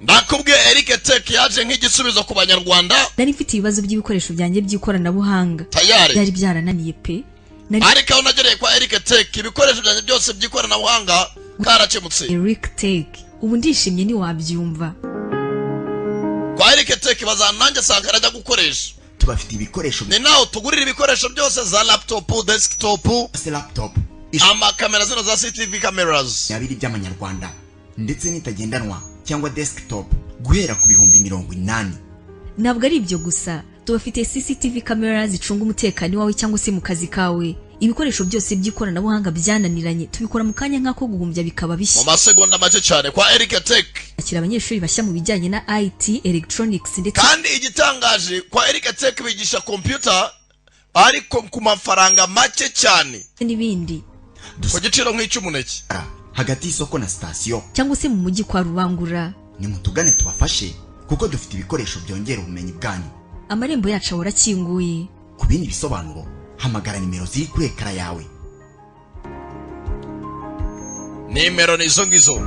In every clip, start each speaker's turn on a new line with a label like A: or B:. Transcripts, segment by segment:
A: Nakubwiye Eric Tech yaje nk'igisubizo ku banyarwanda.
B: Nari mfite ibibazo by'ibikoresho byanjye by'ikoranabuhanga.
A: Tayari.
B: Byari byarananiye pe.
A: Ariko aho nagereye kwa Eric Tech ibikoresho byanjye byose by'ikoranabuhanga karakemutse.
B: Eric Tech. Ubu ndishimye ni wabyumva.
A: Kwa Eric Tech bazananjye Sankara ajya gukoresha.
C: Tubafite ibikoresho.
A: Ni naho tugurira ibikoresho byose za laptop, desktop,
C: laptop.
A: Amakamera zino za CCTV cameras.
C: Yabiri by'amanyarwanda ndetse nitagendanwa cyangwa desktop guhera ku bihumbi 80.
B: Ntabwo ari ibyo gusa, tubafite CCTV cameras zicunga umutekano wawe cyangwa se mu kazi kawe. Ibikoresho byose by'ikoranabuhanga byananiranye tubikora mu kanya nk'ako guhumbya bikaba bishya.
A: Mu masegonda make cyane kwa Eric Tech.
B: Akira abanyeshuri bashya mu bijyanye na IT, electronics ndetse
A: kandi igitangaje kwa Eric Tech bigisha computer ariko ku mafaranga make cyane
B: n'ibindi.
A: Ku giciro nk'icy'umuneke.
C: Hagati y'isoko na station
B: cyangwa se mu mujyi kwa Rubangura.
C: Ni mutugane tubafashe kuko dufite ibikoresho byongera ubumenyi bwanyu.
B: Amarembo yacu arakinguye.
C: Ku bindi bisobanuro hamagara nimero ziri kuri ekara yawe.
A: Nimero ni izo ngizo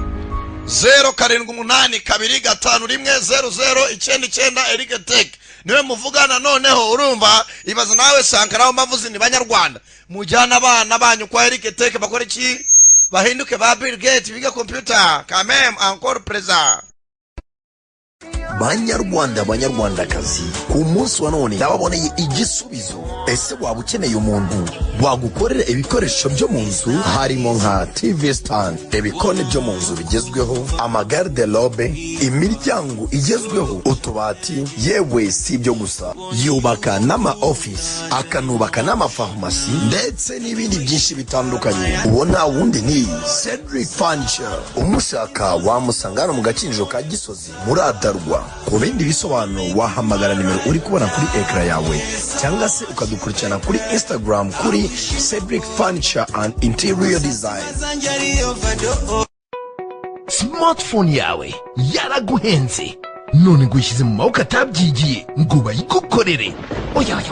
A: 0782510099 Eric Tech. Niwe muvugana noneho urumva ibaza nawe Sankara mavuzi ni banyarwanda mujyana abana banyu kwa Eric Tech bakora iki bahinduke ba Bill Gates biga computer quand même encore présent.
D: Banyarwandakazi ku munsi wa none ndababoneye igisubizo. Ese waba ukeneye umuntu wagukorera ibikoresho byo mu nzu harimo nka TV stand, ibikoni byo mu nzu bigezweho, amagarderobe, imiryango igezweho, utubati, yewe si ibyo gusa yubaka n'ama office, akanubaka n'ama pharmacy ndetse n'ibindi byinshi bitandukanye. Ubona wundi ni Cedric Furniture. Umushaka wamusangana mu gakinjiro ka Gisozi muri Adarwa. Ku bindi bisobanuro wahamagara nimero uri kubona kuri ekara yawe cyangwa se ukadukurikirana kuri Instagram kuri Cedric Furniture and Interior Design.
E: Smartphone yawe yaraguhenze none gushyize mu maboko atabyigiye ngo bayigukorere. Oya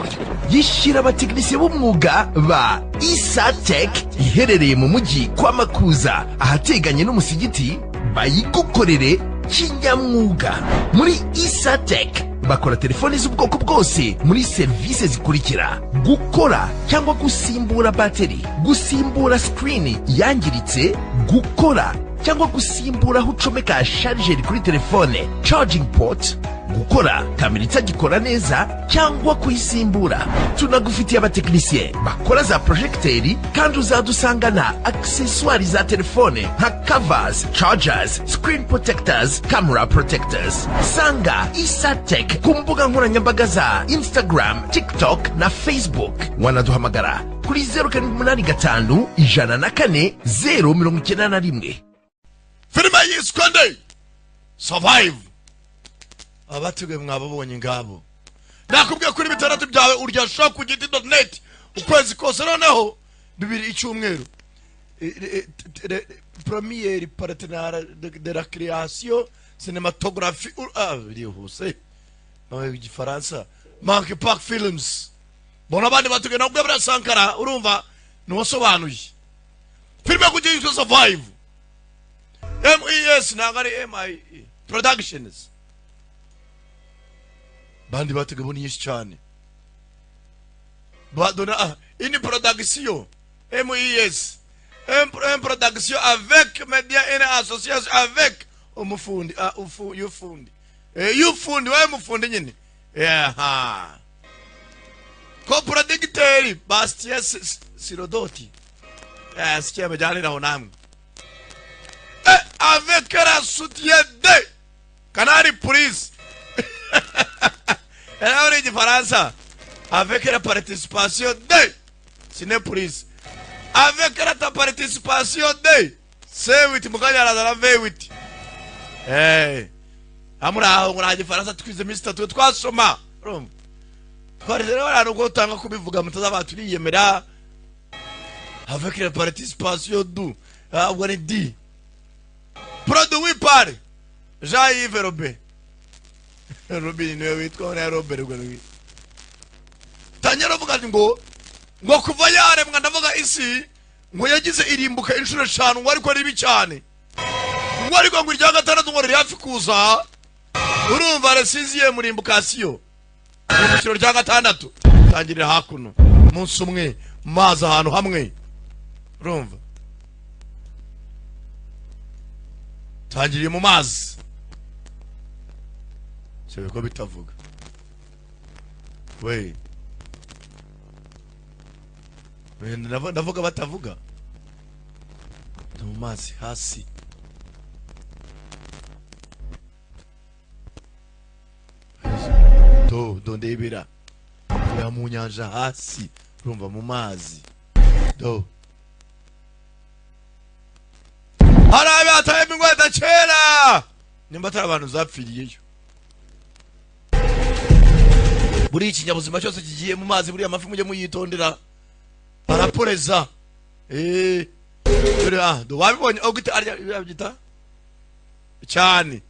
E: yishira abatekinisiye b'umwuga ba Isatech iherereye mu mujyi kwa Makuza ahateganye n'umusigiti bayigukorere kinyamwuga. Muri Isatech bakora telefoni z'ubwoko bwose muri service zikurikira: gukora cyangwa gusimbura bateri, gusimbura screen yangiritse, gukora cyangwa gusimbura aho ucomeka charger kuri telefone, charging port, gukora kamera itagikora neza cyangwa kuyisimbura. Tunagufitiye abatekinisiye bakora za projecteri kandi uzadusangana accessoires za telefone nka covers, chargers, screen protectors, camera protectors. Sanga Isatech ku mbuga nkoranyambaga za Instagram, TikTok na Facebook. Wanaduhamagara kuri 0785 104 091.
A: Filime yiswe nde Survive. Abatugwe mwababonye ngabo. Nakubwiye kuri bitandatu byawe urya shop ku giti.net ukwezi kose noneho 2 icyumweru. Premier partenaire de la création cinématographie birihuse. Nawe igifaransa Mark Park Films. Bona bandi batugwe nakubwiye bra Sankara urumva nuwasobanuye. Filime ku giti Survive. MES nagari MI Productions. Bandi batugaboni nyinshi cyane. Badona ini production MES un production avec media en association avec umufundi yufundi yufundi wa mufundi nyine ha ko producteur Bastien Sirodoti sikia bajani na onamwe avec la soutien de Canary Police. Elle a dit Faransa. Avec la participation de Ciné Police. Avec la participation de C8 Mukanya la V8. Hey. Amura nguraje Faransa twize Mr. twasoma. Rum. Kwari rero aranuko tanga kubivuga mutaza batuliyemera. Avec la participation du wari di produit par Jean-Yves Robert. Robin niwe witwa na Robert rwari. Tanyero vuga ngo kuva yare mwa ndavuga isi ngo yagize irimbuka inshuro 5 wari ko ribi cyane. Wari ko ngirya gatandatu ngo riri hafi kuza urumva resiziye murimbukasiyo mu kiro rya gatandatu tangirira hakuno umunsi umwe mazi ahantu hamwe urumva tangiriye mu mazi sebe ko bitavuga we ndavuga batavuga mu mazi hasi do ndebera ya mu nyanja hasi urumva mu mazi do harabe ataye ingweta kera nimba atari abantu zapfiriyeyo buri ikinyabuzima cyose kigiye mu mazi buri amafi mujye muyitondera baraporeza dore do wabibonye ogite arya byita cyane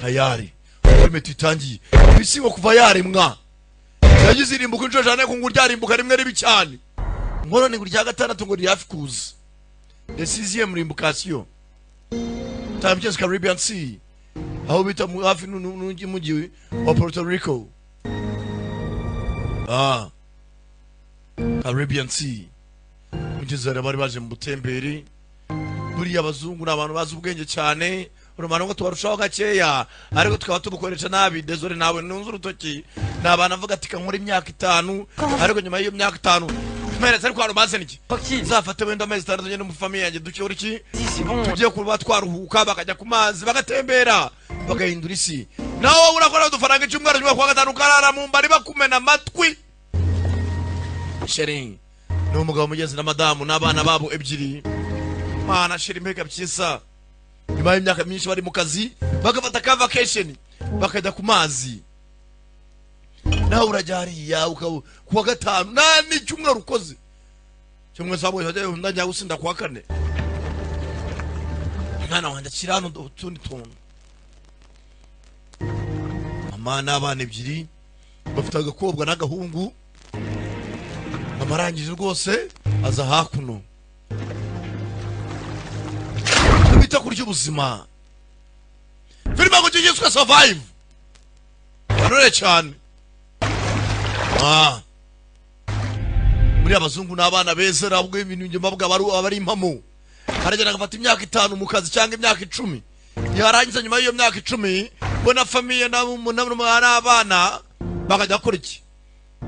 A: ayari imiti itangiye ibisingo kuva yarimwa yagize irimbuka inshuro cyane ko ngo ryarimbuka rimwe ribi cyane nkoro ni rya gatandatu ngo ryafi kuza decision rimbukasiyo time just Caribbean Sea aho bita mu hafi n'umugi wa Puerto Rico Caribbean Sea mugezera bari baje mu butemberi buri abazungu n'abantu bazi ubwenge cyane urumana ngo tubarushaho gakeya ariko tukaba tubukoresha nabi dezore nawe nunzu rutoki nabana avuga ati kankora imyaka 5 ariko nyuma y'iyo myaka 5 meretse ariko arumaze niki zafate wenda amezi 6 nyene mu family yanjye ducyora iki tugiye kuba twaruhuka bakajya ku mazi bagatembera bagahindura isi nawo urakora udufaranga icyumweru nyuma kwa 5 karara mu mbari bakumena amatwi sheri no mugabo mugeze na madamu n'abana babo ebyiri mana sheri mbega byisa nyuma y'imyaka myinshi bari mu kazi bagafata ka vacation bakajya ku mazi nawe urajyariya kuwa 5 nani cyumweru ukoze cyumwe sabo yaje ndajya gusinda kwa 4 mwana wanje kirano tundi tuntu mama n'abana ebyiri bafite agakobwa n'agahungu amarangije rwose aza hakuno bita kurya ubuzima filime ngo cyiswe survive arore cyane muri abazungu n'abana beza rabwe ibintu nge mbabwa bari impamo haragera gafata imyaka 5 mu kazi cyangwa imyaka 10 yarangiza nyuma y'iyo myaka 10 bona famille n'abana bakajya kora iki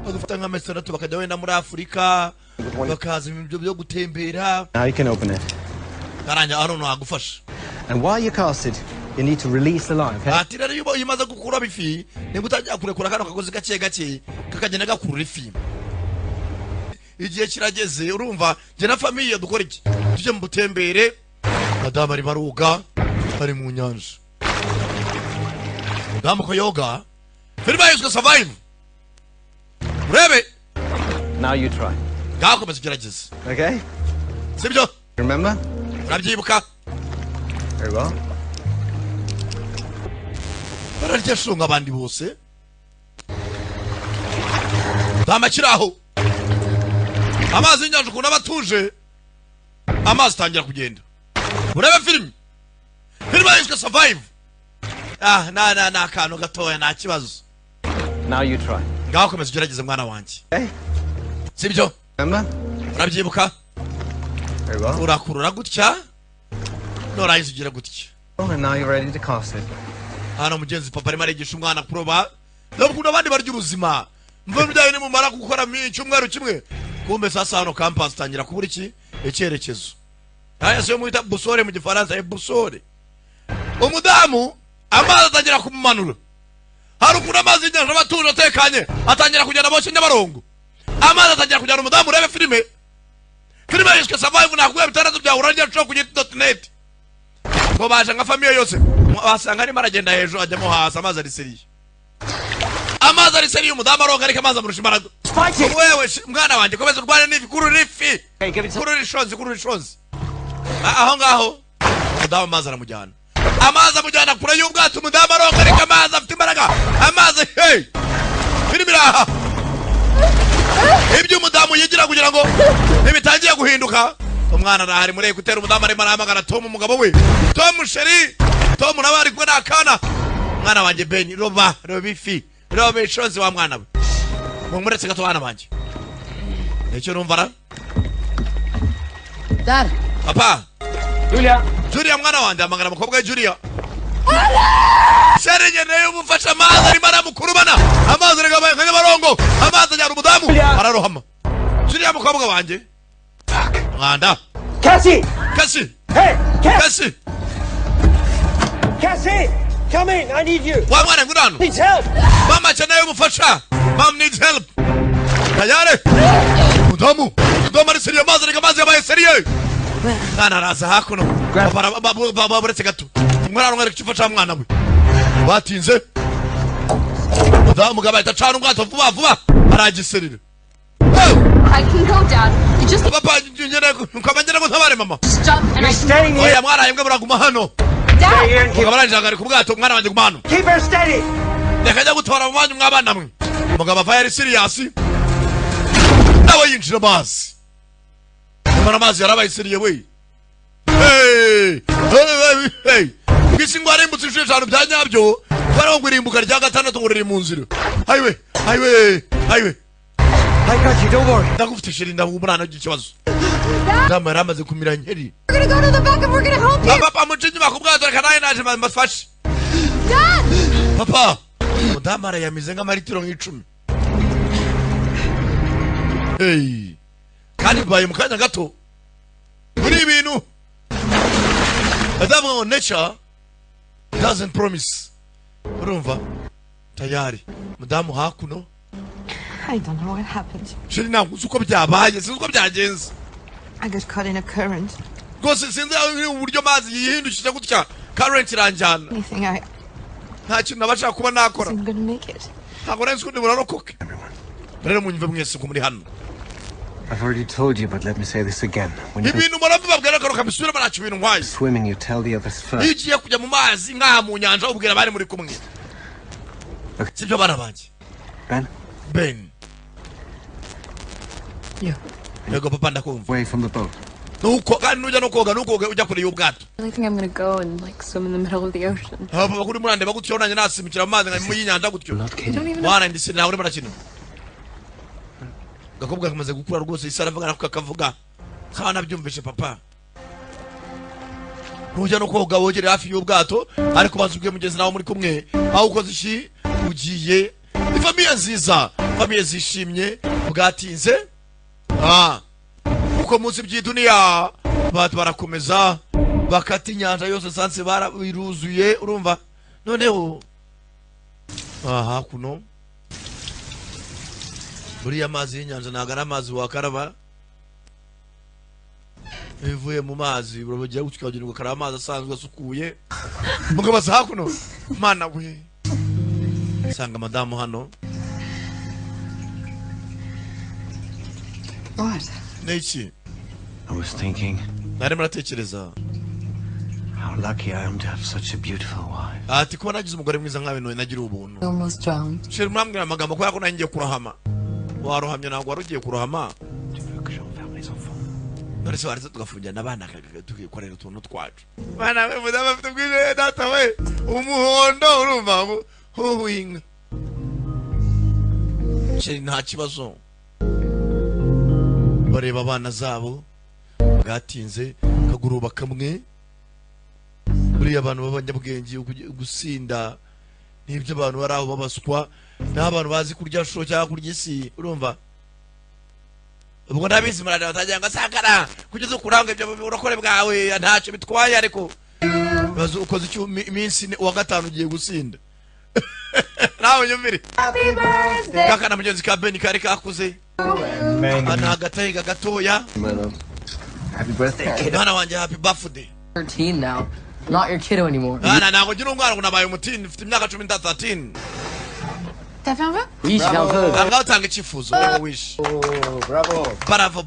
A: bagafata nka mesera tu bakajya wenda muri Afrika bakaza ibintu byo gutembera.
F: Now you can open it.
A: Karanja arono agufasha.
F: And while you cast it, you need to release the line, okay?
A: Ati rero yubo yimaza gukura bifi ningutajya kurekura kano kagozi gake kakagenda gakurura ifi. Igihe kirageze urumva je na famille dukora iki tuje mu butembere madama ari baruga ari mu nyanja damu ko yoga filime yiswe survive rebe.
F: Now you try.
A: Gako basigerageze.
F: Okay?
A: Sibyo?
F: Remember?
A: Nabyibuka.
F: Very well.
A: Bararya shunga abandi bose. Damakiraho. Amazi nyanje kuna batuje. Amazi tangira kugenda. Urebe film. Filime yiswe survive. Na kano gatoya na kibazo.
F: Now you try.
A: Gako basigerageze mwana wanje.
F: Okay?
A: Sibyo?
F: Remember?
A: Nabyibuka.
F: Very well.
A: Urakurura gutya. Norangiza ugira gutya.
F: Oh, and now you're ready to cast it.
A: Hano mugenzi papa arimo arigisha umwana kuroba. Nabwo abandi barya ubuzima. Mva byaye ni mumara gukora icyumweru kimwe. Kumbe sasa hano campus tangira kubura iki ecyerekezo. Aya se muita busore mu gifaransa busore. Umudamu amazi atangira kumumanura. Harukura amazi nyanja batuje atekanye atangira kugenda bose nyabarongo. Amazi atangira kujyana umudamu urebe filime. Filime yiswe survive nakuye bitandatu bya uranje cyo kugiti.net. Ngo baje nka famille yose basanga ari maragenda hejuru ajyamo hasi amazi ari seriye. Amazi ari seriye umudamu aronga ariko amazi amurusha imbaraga. Wewe mwana wanje komeza urwane n'ifi kuru rifi. Kuru rishozi. Aho ngaho umudamu amazi aramujyana. Amazi amujyana kure y'ubwato umudamu aronga ariko amazi afite imbaraga. Amazi hey. Filime iraha. Ibyo umudamu yigira kugira ngo nibitangiye guhinduka umwana arahari muri gutera umudamu ari maramagara Tom umugabo we Tom sheri Tom nawe ari kumwe n'akana mwana wanjye Ben roba ifi roba ishozi wa mwana we mumuretse gato bana banjye nicyo numva ra
G: Dad.
A: Papa Julia mwana wanjye amangana mukobwa we Julia Sharenge nayo mufasha amazi ari mara mukurubana amazi regabaye kanya barongo amazi ajyana umudamu ararohama Julia mukobwa wanjye mwanda
H: Cassie! Hey!
A: Cassie
H: Cassie! Come in, I need you!
A: wa mwana ngurano
H: Needs help!
A: mama chanayo mufasha mom needs help tayari mudamu ari seriye amazi regamazi yabaye seriye kana raza hakuno baba buretse gato mwana ngare kifasha mwana we batinze mudamu gabaye tacana umwato vuba aragiserire
G: I can go, Dad. You just
A: papa nyene ukamanyera ngo ntabare mama
G: jump and
H: You're staying here!
A: oya mwana yembwe buraguma hano
H: Stay here and keep,
A: mugabaranje ngari ku bwato mwana wanje guma hano
H: keep her steady!
A: ndekajya gutora mu banyu mwabana mwe umugabo ava yari serious nawe yinjira amazi mwana amazi yarabaye seriye we hey kwisi ngwara imbutse ishuje cyane bya nyabyo bari ngo irimbuka rya gatandatu ngo riri mu nzira highway
H: I got you, don't worry.
A: ndagufite shiri ndabumurana gikibazo ndama yaramaze kumira nkeri
G: we're gonna go to the back and we're gonna help you.
A: papa mucinyi bakubwato reka naye naje mbafashe
G: Dad!
A: papa mudamara yamize nk'amaritiro nk'icumi hey kandi bibaye mu kanya gato muri ibintu adamu nature doesn't promise urumva tayari mudamu hakuno
I: I don't know what happened.
A: shiri ntabwo uzi uko byabaye sinzi uko byagenze
I: I got caught in a current.
A: rwose sinzi uburyo mazi yihindukije gutya current iranjyana
I: Anything
A: nta kintu nabashaka kuba nakora
I: I'm gonna make it.
A: ntabwo nari nzi ko burarokoke rero munyumve mwese ko muri hano
F: I've already told you, but let me say this again. When you go
A: ibintu murabibabwira akaruka bisubiramo ntacyo ibintu nkwaye
F: swimming, you tell the others
A: iyo
F: first.
A: ugiye kujya mu mazi nk'aha mu nyanja ubwira abari muri kumwe sibyo bana banjye Ben
I: Yeah.
A: yego papa ndakumva
F: Away from the boat.
A: nuko kandi nujya no koga nukoga ujya kure y'ubwato
G: I really think I'm gonna go and like swim in the middle of the ocean.
A: papa kuri murandeba gutyo nanjye nasimukira mu mazi nka mu y'inyanja gutyo
F: Not kidding.
G: Don't even know.
A: mwana ndisi nawe urimo nakina gakobwa kamaze gukura rwose isi aravuga nako kakavuga nk'aho nabyumvishe papa nujya no koga wogere hafi y'ubwato ariko banza ubwiye mugenzi nawe muri kumwe aho ukoze iki ugiye ni famiye nziza famiye zishimye bwatinze uko munsi by'iduniya batu barakomeza bakata inyanja yose sanse barabiruzuye urumva noneho hakuno buriya amazi y'inyanja ntabwo ari amazi wakaraba bivuye mu mazi burabagira gutyo ukagira ngo karaba amazi asanzwe asukuye mukabaza hakuno mana we sanga madamu hano
I: What?
A: niki
F: I was thinking
A: nari muratekereza
F: how lucky I am to have such a beautiful wife.
A: ati kuba nagize umugore mwiza nkawe none nagira ubuntu
I: Almost drowned.
A: sheri mwambwira amagambo kubera ko nanjye kurahama warohamye ntabwo wari ugiye kurahama
F: Tu veux que j'enferme les enfants?
A: none se waretse tugafungirana abana tukikorera utuntu twacu bana we mudamu afite ubwire data we umuhondo urumva huwinga sheri nta kibazo bareba abana zabo bwatinze kaguruba kamwe buriya abantu b'abanyabwenge gusinda n'ibyo abantu bari aho babaswa n'abantu bazi kurya shusho cyangwa kurya isi urumva ubwo ndabizi murareba batagira ngo asakara kugeza ukuranga ibyo urakore bwawe ntacyo bitwaye ariko bazo ukoze icyo iminsi wa gatanu ugiye gusinda nawe nyumvire kakana mugenzi ka Ben kari kakuze ana agatayiga gatoya
F: Happy birthday, kid.
A: mwana wanjye happy birthday
J: 13 now. Not your kiddo anymore.
A: ntabwo ngira umwana ngo nabaye umutini mfite imyaka 13
I: T'as fait un vœu?
J: Oui, j'ai fait un peu.
A: ngaho utanga icyifuzo niba wish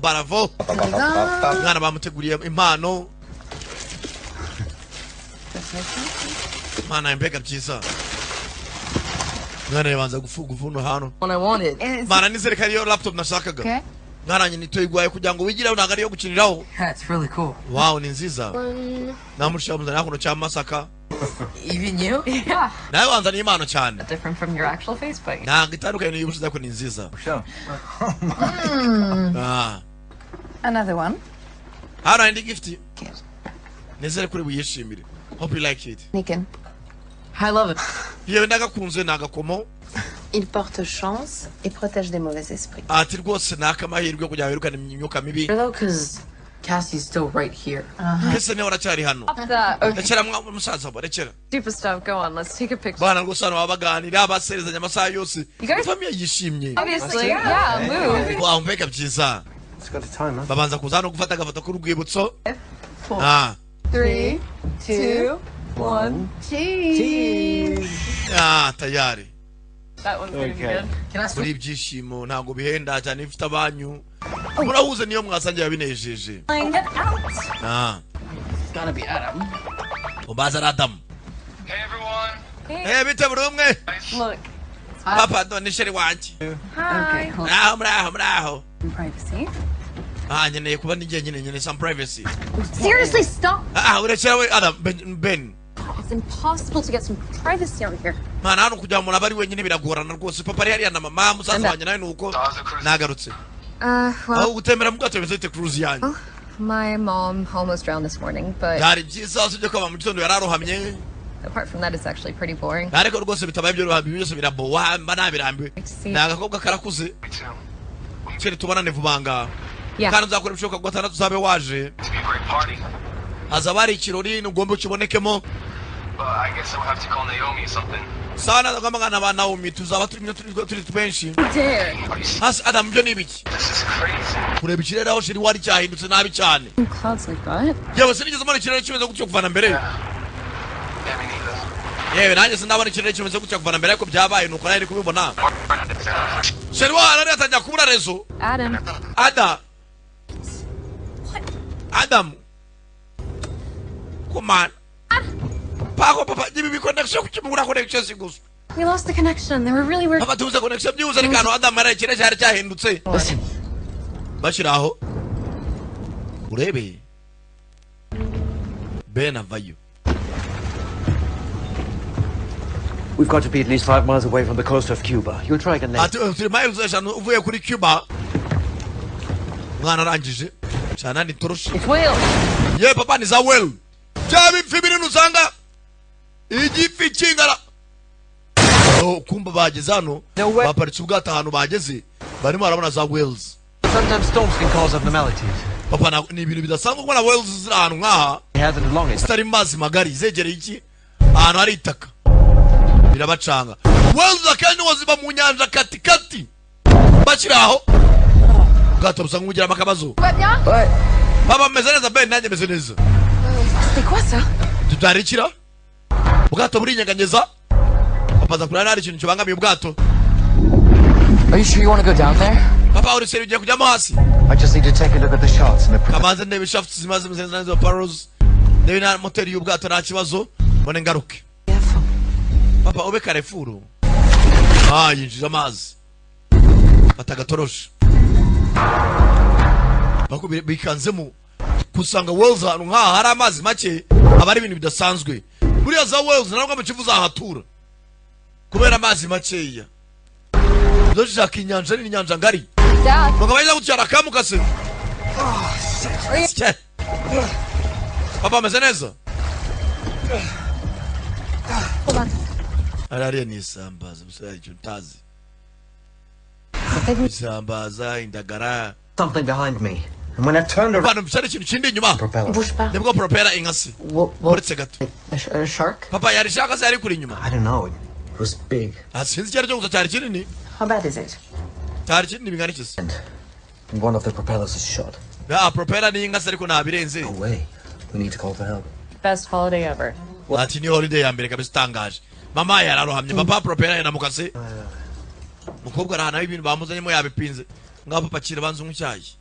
A: bravo mwana bamuteguriye impano mwana imbega byiza mwana yabanza guvuna hano
J: When I wanted.
A: mwana nizere ko ariyo laptop nashakaga
I: Okay.
A: mwana nyine itoyigwaye kugira ngo wigireho ntabwo ariyo gukiniraho
J: That's really cool.
A: wow ni nziza namushya muzana hakuno cya Masaka
J: Even you?
G: Yeah.
A: nawe wanzaniye impano cyane
G: Different from your actual face, but.
A: ntabwo itandukanye n'iyo ubushize ko ni nziza
F: Sure.
I: Another one.
A: hano hari indi gift nizere kuri buyishimire hope you like it
I: Niken.
J: I love it.
A: yewe ndagakunze nagakomo
I: Il porte chance et protège des mauvais esprits.
A: ati rwose ni akamahirwe kugira ngo wirukane imyuka mibi
J: Though, because Cassie's still right here.
A: mbese niwe uracyari hano
G: That. Okay.
A: rekera musaza wa rekera
G: Stupid stuff. Go on. Let's take a picture.
A: bana rwose hano baba baganira baserezanya amasaha yose
G: You guys-
A: famiye yishimye
G: Obviously. Yeah. Move.
A: wow mbega byiza
F: It's got a timer.
A: babanza kuza hano gufata agafoto k'urwibutso
G: 3, 2, 1. Cheese.
A: tayari
G: That one's gonna be
F: Okay.
G: good.
J: Can I
A: muri
J: switch?
A: ibyishimo ntabwo bihenda cyane iyo ufite abanyu murahuze niyo mwasangiye binejeje
G: Get out.
J: It's gotta be Adam.
A: ubaza ari adamu bite buri umwe
G: Look.
A: papa ndo ni sheri wanjye
G: Hi.
A: muraho
G: Privacy.
A: nkeneye kuba ni nyine some privacy
G: Seriously, stop.
A: urekera we adam ben
G: It's impossible to get some privacy out here.
A: mana hano kugira ngo umuntu abe ari wenyine biragorana rwose papa ari hariya na mama musaza wanjye nawe nuko nagarutse
G: Well,
A: aho gutembera mu bwato bimeze bite cruise yanyu
G: my mom almost drowned this morning, but
A: byari byiza usibye ko mu gitondo yari arohamye
G: apart from that, it's actually pretty boring.
A: ariko rwose bitabaye ibyo rohamye byose birabowa mba nabirambiwe ni agakobwa karakuze kiri tubonane vuba ngaha kandi uzakora ibishoboka ngo gatandatu uzabe waje hazaba hari ikirori ntugomba ukibonekemo sana ngamagana ba Naomi tuzaba turi benshi hasi Adam byo nibiki kureba ikirere aho shiri wari cyahindutse nabi cyane
G: Clouds like that?
A: yewe sinigeze mbona ikirere kimeze gutyo kuvana mbere yewe nanjye sindabona ikirere kimeze gutyo kuvana mbere ariko byabaye nuko nari kubibona shiri wari atangiye kubura rezo Adam come on papa jibi connection kuchimura connection sigusu
G: We lost the connection. They were really weird.
A: papa tuza connection byuza rikano Adam mara ikirere cyari cyahindutse bashiraho urebe Ben avayo
F: We've got to be at least 5 miles away from the coast of Cuba. You'll try again later.
A: ati 3 miles eshanu uvuye kuri Cuba mwana arangije cyane ni toroshi
J: It's Will.
A: ye papa ni za well byabi mfibiri nusanga igifi kingara kumba bageze hano baparitse ubwato ahantu bageze barimo barabona za wells.
F: Sometimes storms can cause abnormalities.
A: papa ni ibintu bidasanzwe kubona wells ziri ahantu nk'aha zitari mazi magari zegereye iki ahantu hari itaka birabacanga wells akenshi niho ziba mu nyanja katikati bakiri aho ubwato busa nk'ubugiramo akabazo papa meze neza Ben nanjye meze neza
G: C'est quoi ça?
A: tutarikira ubwato burinyeganyeza papa za kurana hari ikintu kibangamiye ubwato
J: Are you sure you want to go down there?
A: papa uri seri ugiye kujyamo hasi
F: I just need to take a look at the shots and the
A: kamanze ndebe shafts zimaze meze neza paros ndebe na moteri y'ubwato nta kibazo mbone ngaruke papa ube Carrefour yinjiza amazi fata agatoroshi bako bikanzemo kusanga wells ahantu nk'aha hari amazi make aba ari ibintu bidasanzwe buriya za wells ntabwo mu kivu zahatura kubera amazi makeya doshaka inyanja ni inyanja ngari bakaba bajya gucyara kamukase papa ameze neza arariya ni isambaza busaya icyo utazi isambaza indagara
F: something behind me. And when I turned around,
A: nibwo propeller ingasi uretse gato
J: A shark?
A: papa yari shaka se yari kuri inyuma
F: I don't know. It was big.
A: sinzi cyari cyo gusa cyari kinini
F: How bad is it?
A: cyari kinini bingana iki se
F: And one of the propellers is shot.
A: propeller ni ingasi ariko nta birenze
F: No way. We need to call for help.
G: Best holiday ever.
A: ati ni holiday ya mbere kabisa itangaje mama yararohamye papa propeller yanamukase mukobwa arahana ibintu bamuzanyemo yabipinze ngaho papa kira banze umucyayi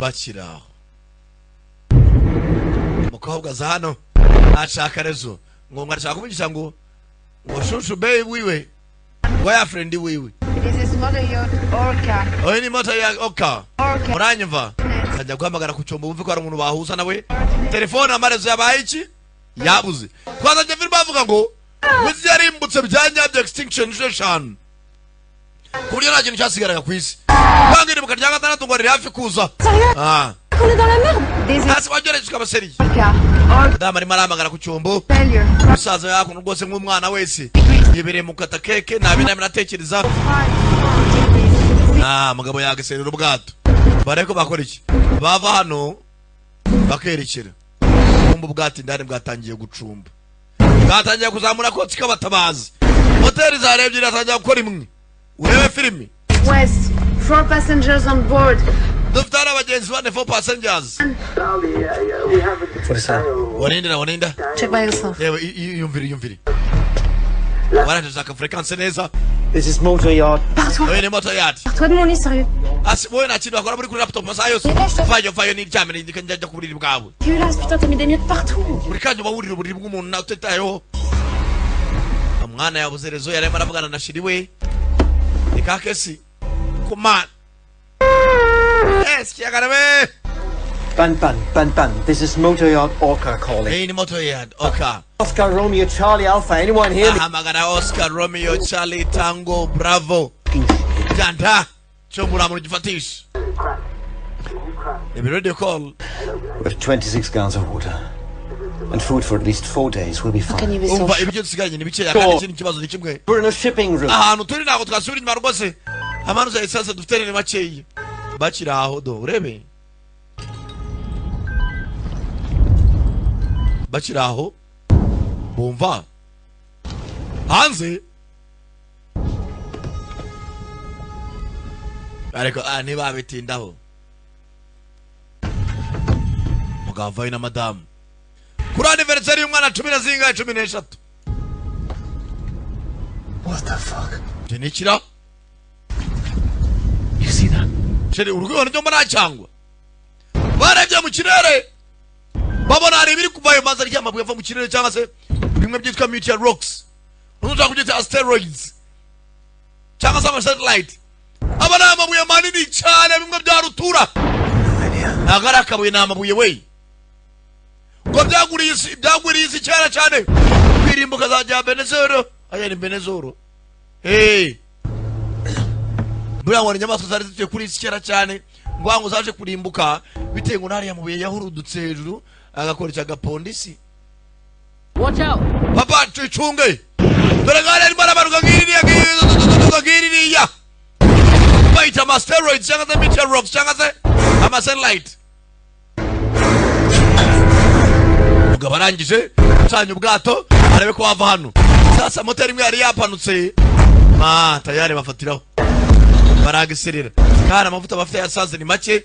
A: bakiraho umukobwa aza hano ashaka rezo ngo arashaka kuvugisha ngo shushu be wiwe ngo ya friend wiwe
I: This is motor yacht Orca.
A: Oye ni moto ya Orca. Muranyumva. Kajya guhamagara ku cyombo bumve ko ari umuntu bahuza nawe. Telefone amarezo yabaye iki? Yabuze. Kwanza je film bavuga ngo wizi yarimbutse byanyabye extinction eshanu. Kuriyo nta kintu cyasigaraga ku isi. Bangire mu karya gatandatu ngo ari hafi kuza. Ah.
G: On est dans la merde.
A: Hasi wagereje kabaseri. Dama ari maramagara ku cyombo. Musaza yakuno rwose nk'umwana wese. Yibere mu kata keke nabina minatekereza. Mugabo yageserera ubwato. Bareko bakora iki? Bava hano bakerekera. Kumbu bwati ndani bwatangiye gucumba. Bwatangiye kuzamura ko tikabatabazi. Hoteli zarebye iratangiye gukora imwe. Urebe filimi.
I: West, 4 passengers on board.
A: Duftara abagenzi bane 4 passengers.
F: What is that?
A: Wanenda.
I: Check by yourself.
A: Yewe yumviri. Warataka frequency neza.
H: This is motor yacht.
A: Oye ni moto yacht.
G: Toi de mon lit, sérieux.
A: Asi boye na chini akora muri kuri laptop masaha yose. Fayo ni jamene ndikanja kuburiri bwabo.
G: Dégueulasse, putain, t'as mis des miettes partout.
A: Buri kanyo baburira buriri bw'umuntu na utetayo. Amwana yabuze rezo yarema aravugana na shiriwe. Nikakesi. Kumana. Yes, kiagarabe.
H: Ban. This is motor yacht Orca calling.
A: Hey, ni moto yacht Orca.
H: Oscar Romeo Charlie Alpha. Anyone hear me?
A: Hamagara Oscar Romeo Charlie Tango Bravo. Janda. Chomura mu gifatisha. If you ready to call.
F: With 26 gallons of water and food for at least 4 days, we'll be fine.
I: Can you be so
A: Umva ibyo dusigaranye ni bike yakandi kintu kibazo ni kimwe.
H: We're in a shipping room.
A: Ahantu turi nako twasubira inyuma rwose. Amanu za essence dufite ni makeyi. Bakira aho do urebe. Bakira aho. Bumva. Hanze. Ariko niba bitindaho. Mugavayo na madam. Kuri anniversary y'umwana 13.
F: What the fuck?
A: Jenikira.
F: You see that?
A: Sheri urugero ryo mbona cyangwa. Barebye mu kirere. Babona ari biri kuvayo maze ryamabuye ava mu kirere cyangwa se bimwe byitwa meteor rocks. Unuza kugita asteroids. Cyangwa se satellite. Abana amabuye manini cyane bimwe bya rutura. Nagara kabuye namabuye we. Ngo byaguriye isi cyane. Kwirimbuka za Venezuela. Aya ni Venezuela. Hey. Buriya ngo inyamaswa zari zituye kuri isi cyane. Ngwango zaje kurimbuka bitengo ntari yamubuye yahurudutse hejuru agakora cyagapondisi.
J: Watch out.
A: Papa tuchunge. Dore ngale ari barabaruka ngiriya. Wait, ama asteroids cyangwa se meteor rocks cyangwa se ama satellite. Ugabarangije cyanye ubwato arebe ko wava hano. Sasa moteri imwe yari yapanutse. Tayari bafatiraho. Baragiserera. Kana amavuta bafite yasaze ni make.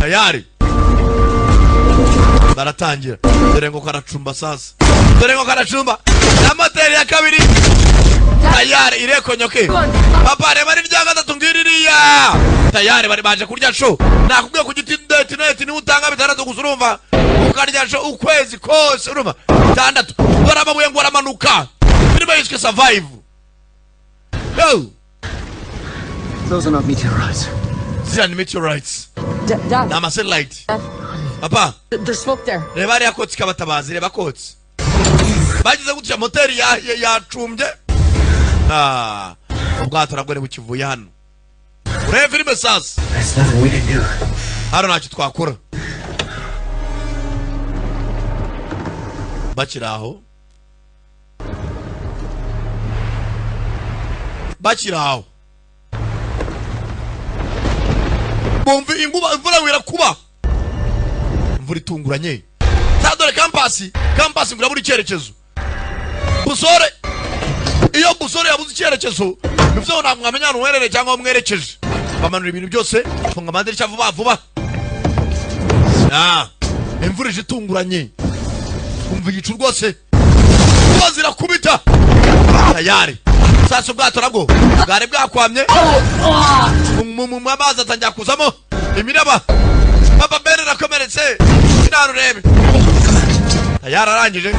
A: Tayari. Baratangira. Dore ngo karacumba sasa. Na moteri ya kabiri. Tayari irekonyoke. Papa reba ni rya gatatu ngiririya. Tayari bari baje kurya show. Nakubwiye ku giti net ni utanga bitandatu gusurumva. Ukarya show ukwezi kose urumva. Bitandatu. Barababuye ngo aramanuka. Birimo yishwe survive. Yo.
J: Those are not meteorites.
A: These are meteorites.
J: Dad.
A: Nama satellite. Papa.
J: There's smoke there.
A: Reba ya kotsi kabatabazi reba kotsi. Bagize gutya moteri yacumbye. Ubwato nabwo bukivuye hano. Urebe filime sasa.
F: There's nothing we can do.
A: Hano ntacyo twakora. Bakiraho. Bombi imvura wira kuba. Imvura itunguranye. Sadore campus ngura buri cyerekezo. Busore. Iyo busore yabuze icyerekezo, bivyo namwamenya nuherere cyangwa mwerekeje. Bamanura ibintu byose, funga amandirishya vuba. Imvura itunguranye. Umva igicu rwose. Bazira kubita. Tayari. Sasa ubwato nabwo bwari bwakwamye. Mu amazi atangira kuzamo imiraba. Papa bere rakomeretse. Sinaro rebe. Tayari arangije.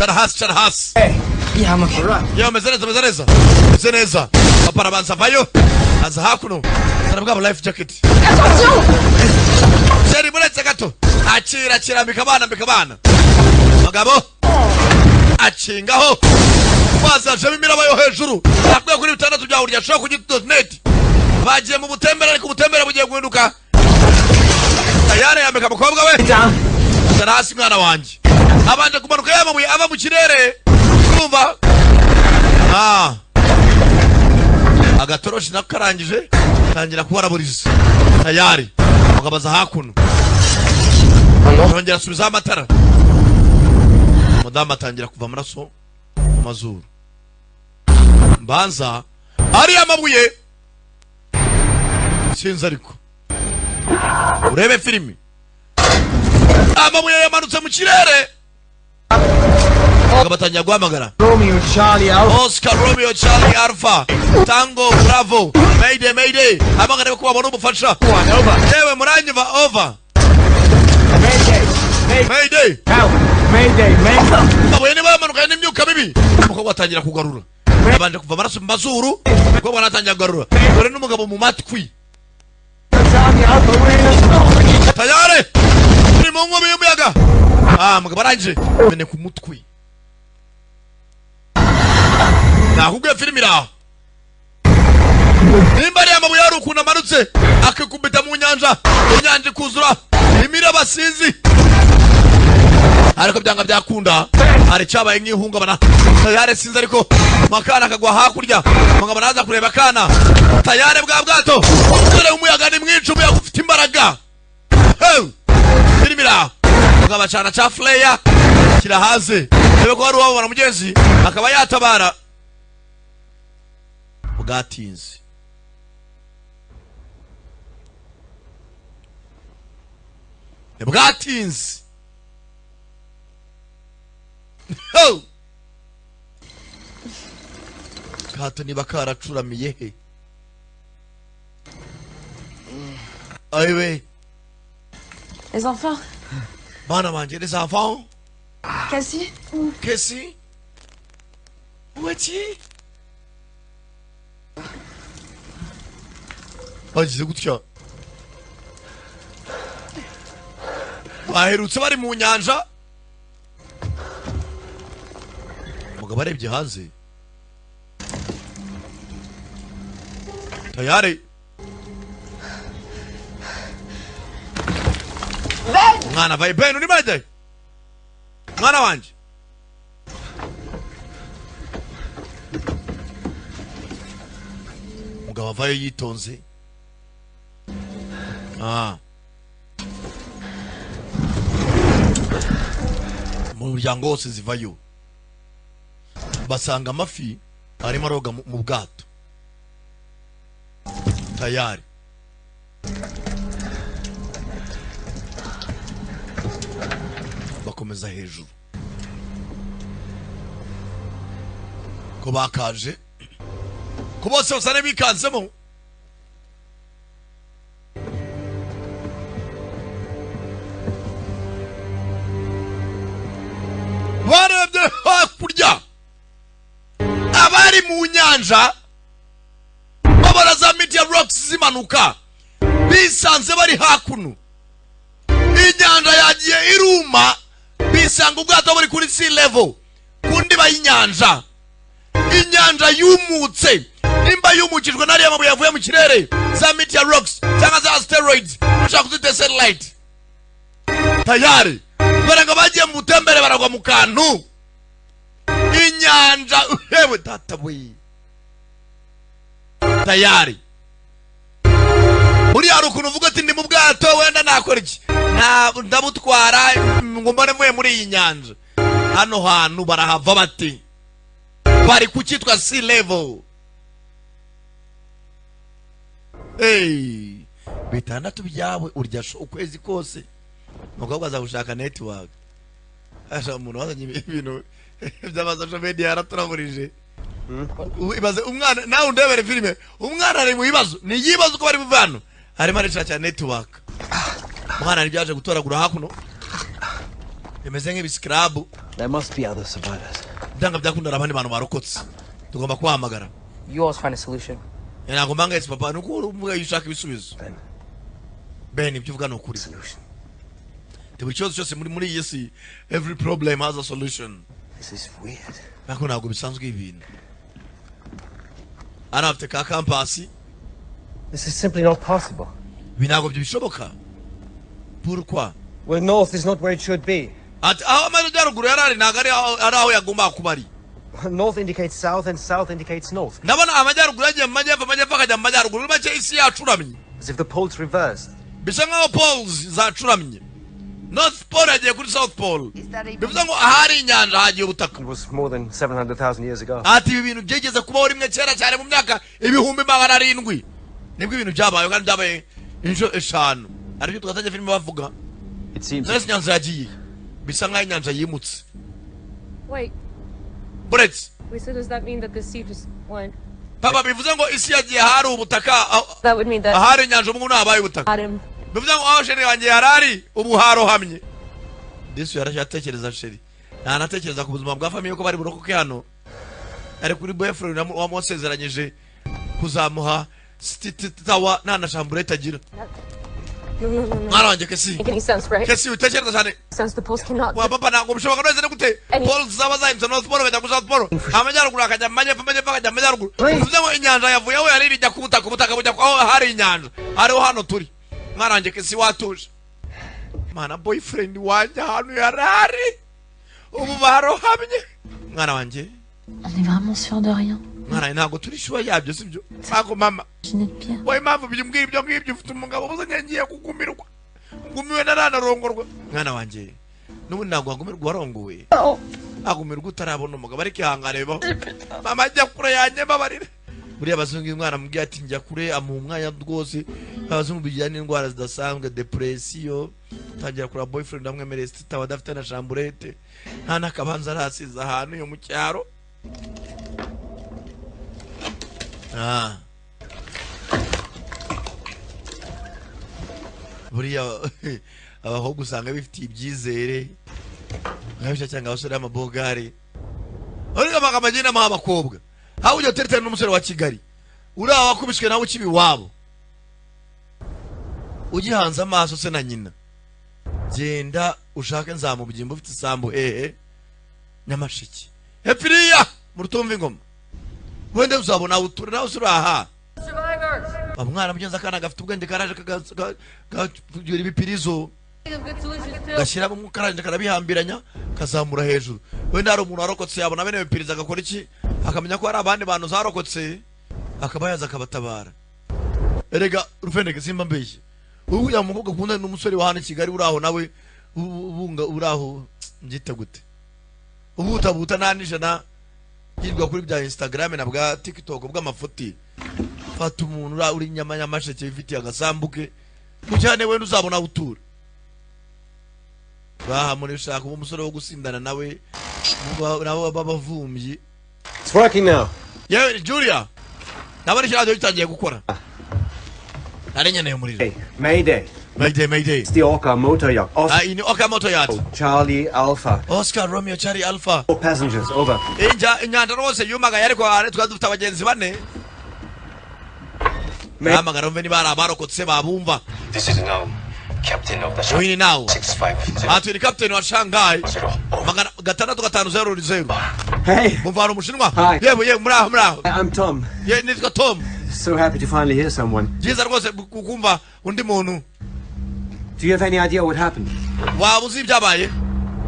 A: Cara hasi.
J: Yeah, I'm okay.
A: Yo, meze neza. Papa arabanza vayo. Aza hakuno. Sarabwa life jacket. Seri muretse gato. Akira mbikabana. Magabo. Acingaho. Maza je bimiraba yo hejuru. Akwiye kuri 6 bya urya shoko kugit.net. Bagiye mu butembere ariko ubutembere bugiye guhinduka. Tayari yambeka mukobwa we. Sarasi mwana wanje. Abanje kumanuka yamabuye ava mu kirere. Kumva? Agatoroshi nakarangije tangira kubaraburiza. Tayari. Mugabaza hakuno. Nongera subiza amatara. Mudama tangira kuva amaraso mu mazuru. Mbanza ari amabuye. Sinzi ariko. Urebe filimi. Amabuye yamanutse mu kirere. Gabatanya guhamagara.
J: Romeo Charlie Alpha.
A: Oscar Romeo Charlie Alpha. Tango Bravo. Mayday. Hamagara ko babona ubufasha. Yewe muranyumva over. Mayday.
J: Mayday.
A: Aboye niba yamanuka n'imyuka mibi. Uko batangira kugarura. Abanje kuva amaraso mu mazuru. Uko banatangira kugarura. Dore n'umugabo mu matwi. Tayari. Ni mungu y'umuyaga. Mugabo aranje. Bene ku mutwi. Nakubwiye filimi iraho. Nimba ari amabuye ari ukuntu amanutse akikubita mu nyanja ikuzura imiraba sinzi ariko byanga byakunda ari cyabaye nk'ihungabana. Tayari sinzi ariko makana akagwa hakurya mugabo naza kureba kana. Tayari bwa bwato dore umuyaga ni mwinshi, umuyaga ufite imbaraga. Filimi iraho. Mugabo cyana cya Fleya kirahaze. Rebe ko wari wabona mugenzi akaba yatabara. Bwatinze. Bwatinze. Kato niba karacuramiye he? Ayiwe.
G: Les enfants.
A: Bana banje les enfants.
G: Cassie.
A: Où es-tu? Bagize gutya. Baherutse bari mu nyanja. Mugabo arebye hanze. Tayari. Mwana vai bene uri bade. Mwana wanje. Mugabo avayo yitonze. Mu muryango wose zivayo basanga amafi arimo aroga mu bwato. Tayari. Bakomeza hejuru ko bakaje ko bose basane bikanzemo. Barebye hakurya abari mu nyanja babara za Meteor Rocks zimanuka bisanze bari hakuno. Inyanja yagiye iruma bisanga ubwato buri kuri sea level kundi bayinyanja. Inyanja yumutse nimba yumukijwe nari amabuye yavuye mu kirere za Meteor Rocks cyangwa za asteroids ushaka kuzita satellite. Tayari baranga bagiye mu butembere baragwa mu kantu. Inyanja hewe data we. Tayari. Uri arukuntu uvuga ati ndi mu bwato wenda nakora iki? Ndabutwara ngo mbone mwe muri iyi nyanja. Hano hantu barahava bati. Bari kucyitwa sea level. Bitandatu byawe urya ukwezi kose. Mugabo azagushaka network. Asha umuntu wazanye ibintu by'amasosho media yaraturaburije. Ibaze umwana nawe undebere filime. Umwana ari mu bibazo. Ni yibazo ko bari buvano. Arimo arishaka network. Umwana ari byaje gutoragura hakuno. imeze nk'ibiscrab.
F: There must be other survivors.
A: Ndanga byakundara abandi bantu barokotse. Tugomba kuhamagara.
G: You always find a solution.
A: Ntabwo mbanga ese papa nuko umuga yishaka ibisubizo. Ben ibyo uvuga no kuri solution. Buri cyose cyose muri iyi si, every problem has a solution.
F: This is weird.
A: Nako ntabwo bisanzwe ibintu. Ana afite ka campus.
F: This is simply not possible.
A: Binago bishoboka. Pourquoi?
F: Well, north is not where it should be.
A: Ati aho amajyaruguru yarari nagari aho yagomba kubari.
F: North indicates south and south indicates north.
A: Ndabona amajyaruguru yagiye mu majyepfo akajya mu majyaruguru make isi yacuramye.
F: As if the poles reversed.
A: Bisa nkaho poles zacuramye. North Pole yagiye kuri South Pole. Bivuze ngo ahari inyanja hagiye ubutaka.
F: It was more than 700,000 years ago.
A: Ati ibi bintu byegeze kubaho rimwe kera cyane mu myaka 700,000. Nibwo ibintu byabaye kandi byabaye injo eshanu. Ariko tugatangira filime bavuga.
F: It seems
A: Nese inyanja yagiye. Bisa nkaho inyanja yimutse.
G: Wait.
A: Bullets.
G: Wait, so does that mean that the sea just went?
A: Papa bivuze ngo isi yagiye hari ubutaka.
G: That would mean that
A: ahari inyanja umuntu nabaye ubutaka.
G: Adam.
A: Bivuze ngo aho sheri wanjye yarari ubuharo hamye. Yesu yarashatekereza sheri. Ntanatekereza ku buzima bwa famiye ko bari burokoke hano. Ari kuri boyfriend wamosezeranyije kuzamuha tawa nana shambureta agira.
G: No.
A: Mwana wanjye kesi.
G: Make any sense, right?
A: Kesi utekereza cyane.
G: Sense the poles cannot.
A: Wa papa ntabwo bishoboka neza gute. Paul zaba zaimse North Pole bajya ku South Pole. Amajyaruguru akajya amajyepfo akajya amajyaruguru. Bivuze ngo inyanja yavuye aho yari ijya kubutaka bujya aho hari inyanja. Ariho hano turi. Mwana wanjye kesi watuje. Mana boyfriend wanjye hano yarari. Ubu barohamye. Mwana wanjye.
K: On est vraiment sûr de rien.
A: Mwana ntabwo turi sure yabyo sibyo. Ntabwo mama. Wowe mpamvu by'ibyo ngibyo ufite umugabo ubuze ngiye kugumirwa. Ngumiwe naranarongorwa. Mwana wanjye. Nubu ntabwo wagumirwa warongowe. Agumirwa utarabona umugabo ariko ihangarebaho. Mama ajya kure yanjye babarire. Buriya abazungu umwana mubwiye ati njya kure amuha umwanya rwose. Abazungu bijyana n'indwara zidasanzwe depression. Tangira kura boyfriend amwemereye sita wadafite na chamburete. Nta nakabanza arasiza ahantu yo mu cyaro. Buriya abaho gusanga bifitiye ibyizere. Nkabisha cyangwa abasore y'amabogare. Ariko bakamagenda mu abakobwa. Hawo ujya tereta n'umusore wa Kigali. Uraho wakubishwe nawe ukibi wabo. Ugihanze amaso se na nyina. Genda ushake nzamubyimba ufite isambu Nyamashiki. Hepiriya murutumva ingoma. Wende uzabona utura nawe usuraha. Amwana mugenza kana gafite ubwenge karaje kagira ibipirizo. Gashyira mu karanje karabihambiranya kazamura hejuru. Wenda hari umuntu arokotse yabona bene bipiriza agakora iki akamenya ko hari abandi bantu zarokotse akaba yaza akabatabara. Erega rufendeke simba mbeshye. Ubu ya mukobwa kunda n'umusore wa hano Kigali uraho nawe ubunga uraho ngite gute. Ubu utabuta nanijana yirwa kuri bya Instagram na bwa TikTok bw'amafuti. Fata umuntu uri nyamasheke bifitiye agasambuke. Mujyane we uzabona utura. Bahamuri ushaka umusore wo gusindana nawe nabo babavumbyi.
F: It's working now.
A: Yeah, Julia. Nabari cyane gitangiye gukora. Narenye muri.
F: Hey, Mayday.
A: It's
F: the Orca motor yacht.
A: In Orca motor yacht.
F: Charlie Alpha.
A: Oscar Romeo Charlie Alpha.
F: 4 passengers, over.
A: Inyanja rwose yumaga ariko twari dufite abagenzi bane. Amagara mveni barokotse babumva.
L: This is now captain of the ship.
A: We now
L: 650.
A: Ati captain wa Shanghai. Magana 650.
F: Hey.
A: Muvaro umushinwa.
F: Yewe
A: muraho.
F: I'm Tom.
A: Nitwa Tom.
F: So happy to finally hear someone.
A: Jiza rwose kukumva undi muntu.
F: Do you have any idea what happened?
A: Wabuzi ibyabaye?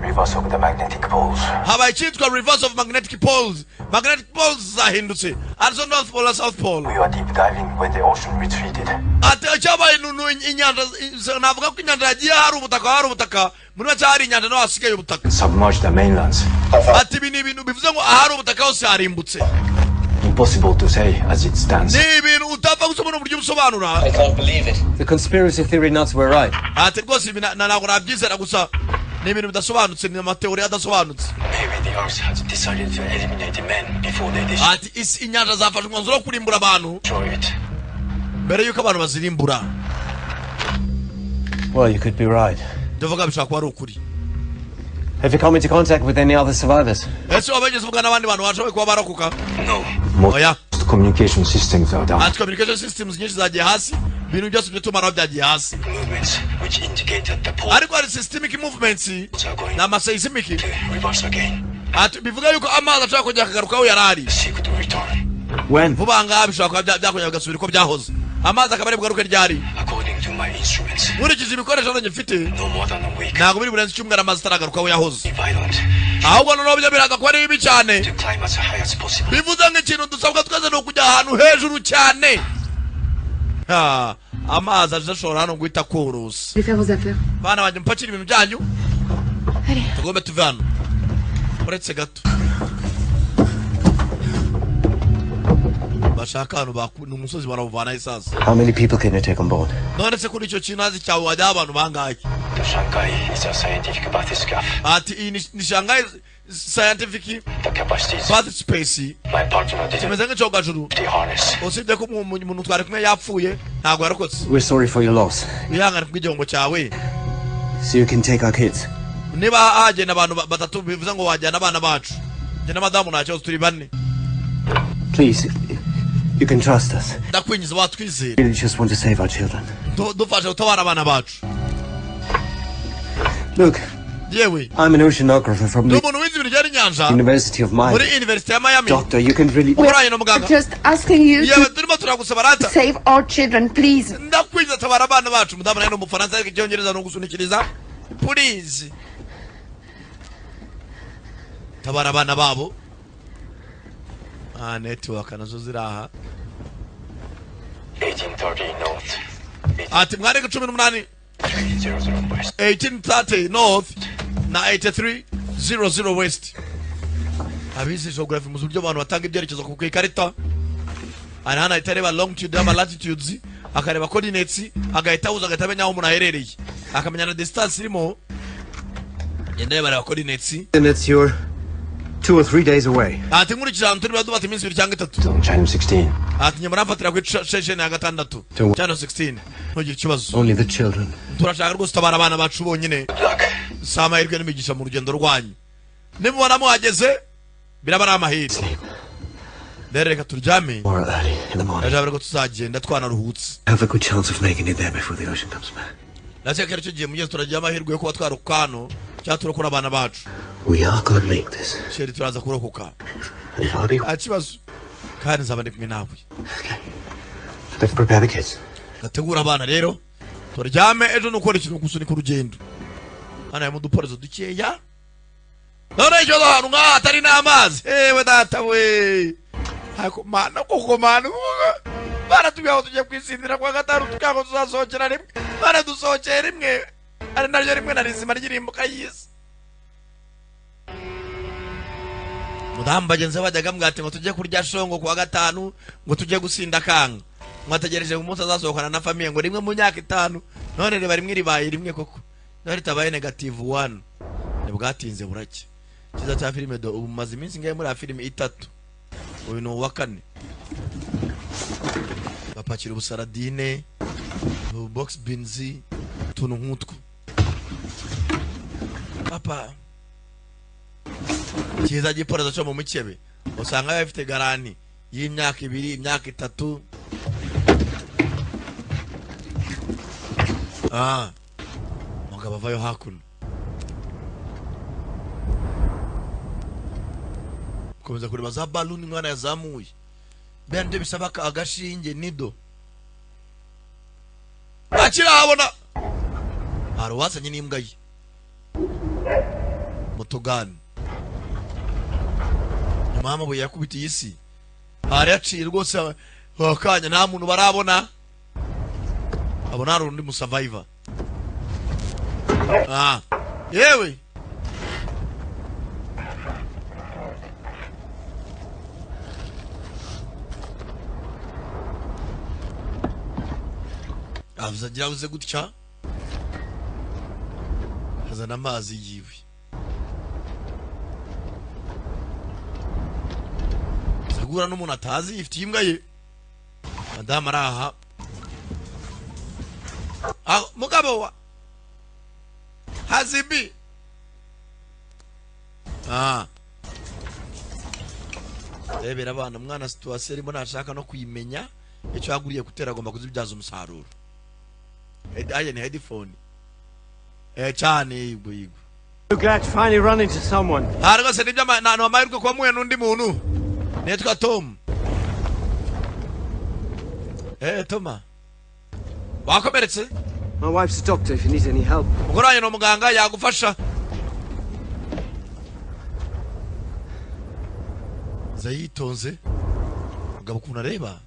L: Reverse of the magnetic poles.
A: Habaye cyitwa reverse of magnetic poles. Magnetic poles zahindutse. Also North Pole and South Pole.
L: We were deep diving when the ocean retreated.
A: Ati cyabaye nunu inyanja navuga ko inyanja yagiye hari ubutaka muri wacha hari inyanja no hasigaye ubutaka.
L: Submerged the mainlands.
A: Ati bintu bivuze ngo ahari ubutaka hose harimbutse.
L: Impossible to say as it stands.
A: Ni bintu utapfa gusomana uburyo busobanura.
L: I can't believe it.
F: The conspiracy theory nuts were right.
A: Ati rwose ntabwo nabyizera gusa ni ibintu bidasobanutse ni amateori adasobanutse.
L: Maybe the earth has decided to eliminate men before they did.
A: Ati inyanja zafashe umwanzuro wo kurimbura abantu. Mbere yuko abantu bazirimbura.
F: Well, you could be right.
A: Ndavuga bishaka kuba ari ukuri.
F: Have you come into contact with any other survivors?
A: ese wabageze uvugana n'abandi bantu bashoboye kuba barokoka?
L: Most communication systems are down.
A: Anti communication systems nyinshi zagiye hasi, ibintu byose by'itumanaho byagiye hasi.
L: Movements which indicated the pole
A: ariko hari systemic movements na seismic
L: reverse again.
A: ati bivuga yuko amazi ashaka kujya kagaruka aho yarari.
L: When?
A: vuba ngaha bishobora kuba byakongera bigasubira uko byahoze. Amazi akaba ari bwaruke ryari?
L: According to my instruments,
A: nkurikije ibikoresho nanjye mfite
L: no more than a week.
A: ntabwo biri burenze icyumweru amazi ataragaruka aho yahoze.
L: Violent.
A: ahubwo noneho byo biraza kuba ari bibi cyane.
L: To climb as high as possible.
A: bivuze nk'ikintu dusabwa twese ni ukujya ahantu hejuru cyane. amazi ashobora hano guhita korosa. bana banjye mpakira ibintu byanyu tugombe tuve hano uretse gato. bashaka hano umusozi barawuvana isazi.
F: How many people can you take on board?
A: none se kuri icyo kintu hazi cyawe wajyaho abantu bangahe?
L: The Shanghai is a scientific bathyscaphe.
A: ati ni Shanghai scientific bath space.
L: My partner didn't.
A: kimeze nk'icyogajuru.
L: The harness.
A: usibye ko umuntu twari kumwe yapfuye ntabwo yarokotse.
F: We're sorry for your loss.
A: wihangane kubw'igihombo cyawe.
F: So you can take our kids.
A: niba hagenda abantu batatu bivuze ngo wajyana abana bacu. njye na madamu nta kibazo turi bane.
F: Please, you can trust us.
A: ndakwinjiza watwizere.
F: We just want to save our children.
A: dufashe gutabara abana bacu.
F: Look,
A: yewe
F: I'm an oceanographer from the
A: umuntu wize ibintu byari inyanja
F: University of Miami.
A: muri University ya Miami.
F: Doctor, you can really...
A: umurayi no muganga.
I: Just asking you
A: yewe
I: to
A: turimo turagusaba rata.
I: save our children, please.
A: ndakwinjiza tabara abana bacu. mudamu nawe ni umufaransa ariko icyongereza ni ugusunikiriza. Please tabara abana babo. network nazo ziraha.
L: 1830 north.
A: ati mwareke 18
L: 300 west.
A: 1830 north na 8300 west. abizi geography mu buryo abantu batanga ibyerekezo ku ikarita. ari hano itareba longitude ama latitudes, akareba coordinates, agahita uza agahita amenya aho umuntu aherereye, akamenya na distance irimo. yenda yabara coordinates.
F: And it's your 2 or 3 days away.
A: ati nkurikije ahantu turi badufata iminsi 2 cyangwa 3.
L: On Channel 16.
A: ati nyuma nafatira ku session ya gatandatu Channel 16. ntugire ikibazo.
F: Only the children.
A: turashaka rwose tabara abana bacu bonyine. sama irwe n'imigisha mu rugendo rwanyu. nimubona muhageze biraba ari amahirwe. reka turyame.
F: More early in the morning.
A: ndaje ko tuzagenda twanaruhutse.
F: Have a good chance of making it there before the ocean comes back.
A: Natse cyo gihe mugeze turagira amahirwe yo kuba twaruka hano cyangwa turakora abana bacu.
F: We are going to make this.
A: sheri turaza kurokoka.
F: Akibazo.
A: kandi nzaba ndi kumwe nawe.
F: Let's prepare the kids.
A: gategura abana rero turyame ejo nukora ikintu gusunika urugendo. hano mu duporezo dukeya. none icyo ahantu ngaha atari n'amazi. ewe data we. hako mana koko mana. bara tubiho tujye kwisindira kwa gatanu tukago tuzasohokera rimwe. bara dusohokera rimwe. ari naryo rimwe na rizima ry'irimbuka y'isi. mudamu bagenzi bajyaga mwate ngo tujye kurya shongo kwa gatanu ngo tujye gusinda kanga. mwategereje umunsi azasohokana na famille ngo rimwe mu myaka 5. none reba rimwe ribaye rimwe koko. none tabaye negative 1. Nibwatinze burake. Kiza cya filime do ubu maze iminsi ngaye muri filime 3. uyu no wa 4. bapakira ubusaradine, box beans, tuntu nk'utwo. papa kiza giporaza cyo mu mukebe usanga bafite garani y'imyaka 2 imyaka 3. mugabo vayo hakuno komeza kureba za balloon mwana yazamuye. bende bisaba agashinge nido. akira habona arwasanye n'imbwa ye mutugani. mama bo yakubitiye isi. hari yaciye rwose wakanya nta muntu barabona. abona hari undi mu survivor. yewe avuzagira uze gutya hazana amazi yiwe. sagura n'umuntu atazi ifite imbwa ye. madame araha. mugabo wa hazibi rebera abana umwana situation arimo nashaka no kuyimenya icyo yaguriye gutera agomba kuzibyaza umusaruro. Aya ni headphone cyane yigo.
H: So glad to finally run into someone.
A: Harga se nibyo nano amahirwe kwa muye nundi muntu netwa Tom. Toma wakomeretse?
H: My wife's a doctor if you need any help.
A: Mugoranye no muganga yagufasha. Zayitonze mugabo kuna reba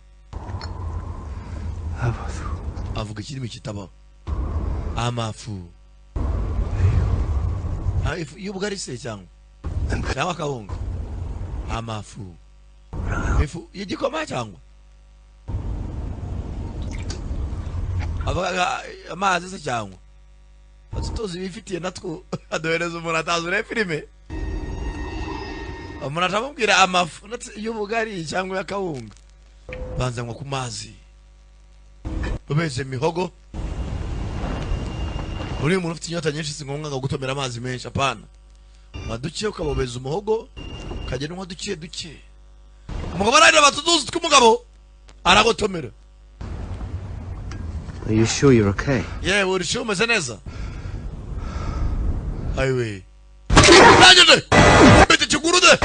A: avuga kirimi kitaba amafu y'ubugari se cyangwa kawunga amafu ifu y'igikoma cyangwa avuga amazi se cyangwa atutozi bifitiye natwo adohereza umuntu atazure filime umuntu atamubwira amafu y'ubugari cyangwa y'akawunga banza ngo ku mazi ubeze mihogo. Uri umuntu ufite inyota nyinshi singombwa ngo gutomera amazi menshi apana maduke ukabobeza umuhogo kagena nko duke umugabo ararira batuduzi tw'umugabo aragotomera.
H: Are you sure you're okay?
A: Yeah, uri sure umeze neza? Aiwe Nagende bite kigurude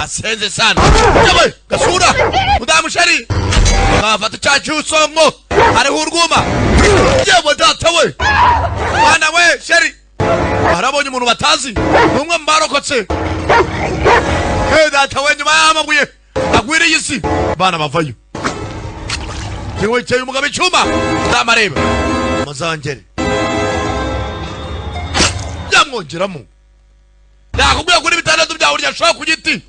A: asenze sana yawe gasura mudamu shari bafata cyacu songo ari hurguma yewe data we bana we shari arabonye umuntu batazi numwe mbarokotse data we nyuma yamabuye agwiriye isi bana bavayo yewe cyayo umugabo icuma ndamareba mazangere yamwongeramo nakubwiye kuri bitandatu byawe urya shaka ku giti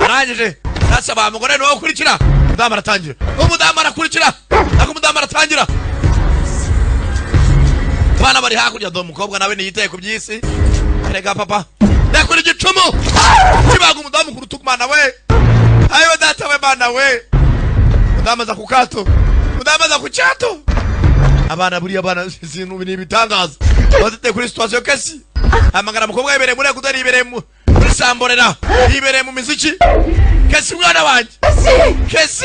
A: arangije nasaba umugore no kurikira mudamu aratangira umudamu arakurikira nako mudamu aratangira bana bari hakurya do mukobwa nawe niyiteye ku byisi rega papa nakuri gicumu kibaga umudamu ku rutukmana we ayo data we bana we mudamu za kukato mudamu za kuchato abana buri abana zinu bini bitangaza batete kuri situation kesi amagara mukobwa yibere muri kudari ibere mu samborera ibere mu miziki kesi mwana wanje kesi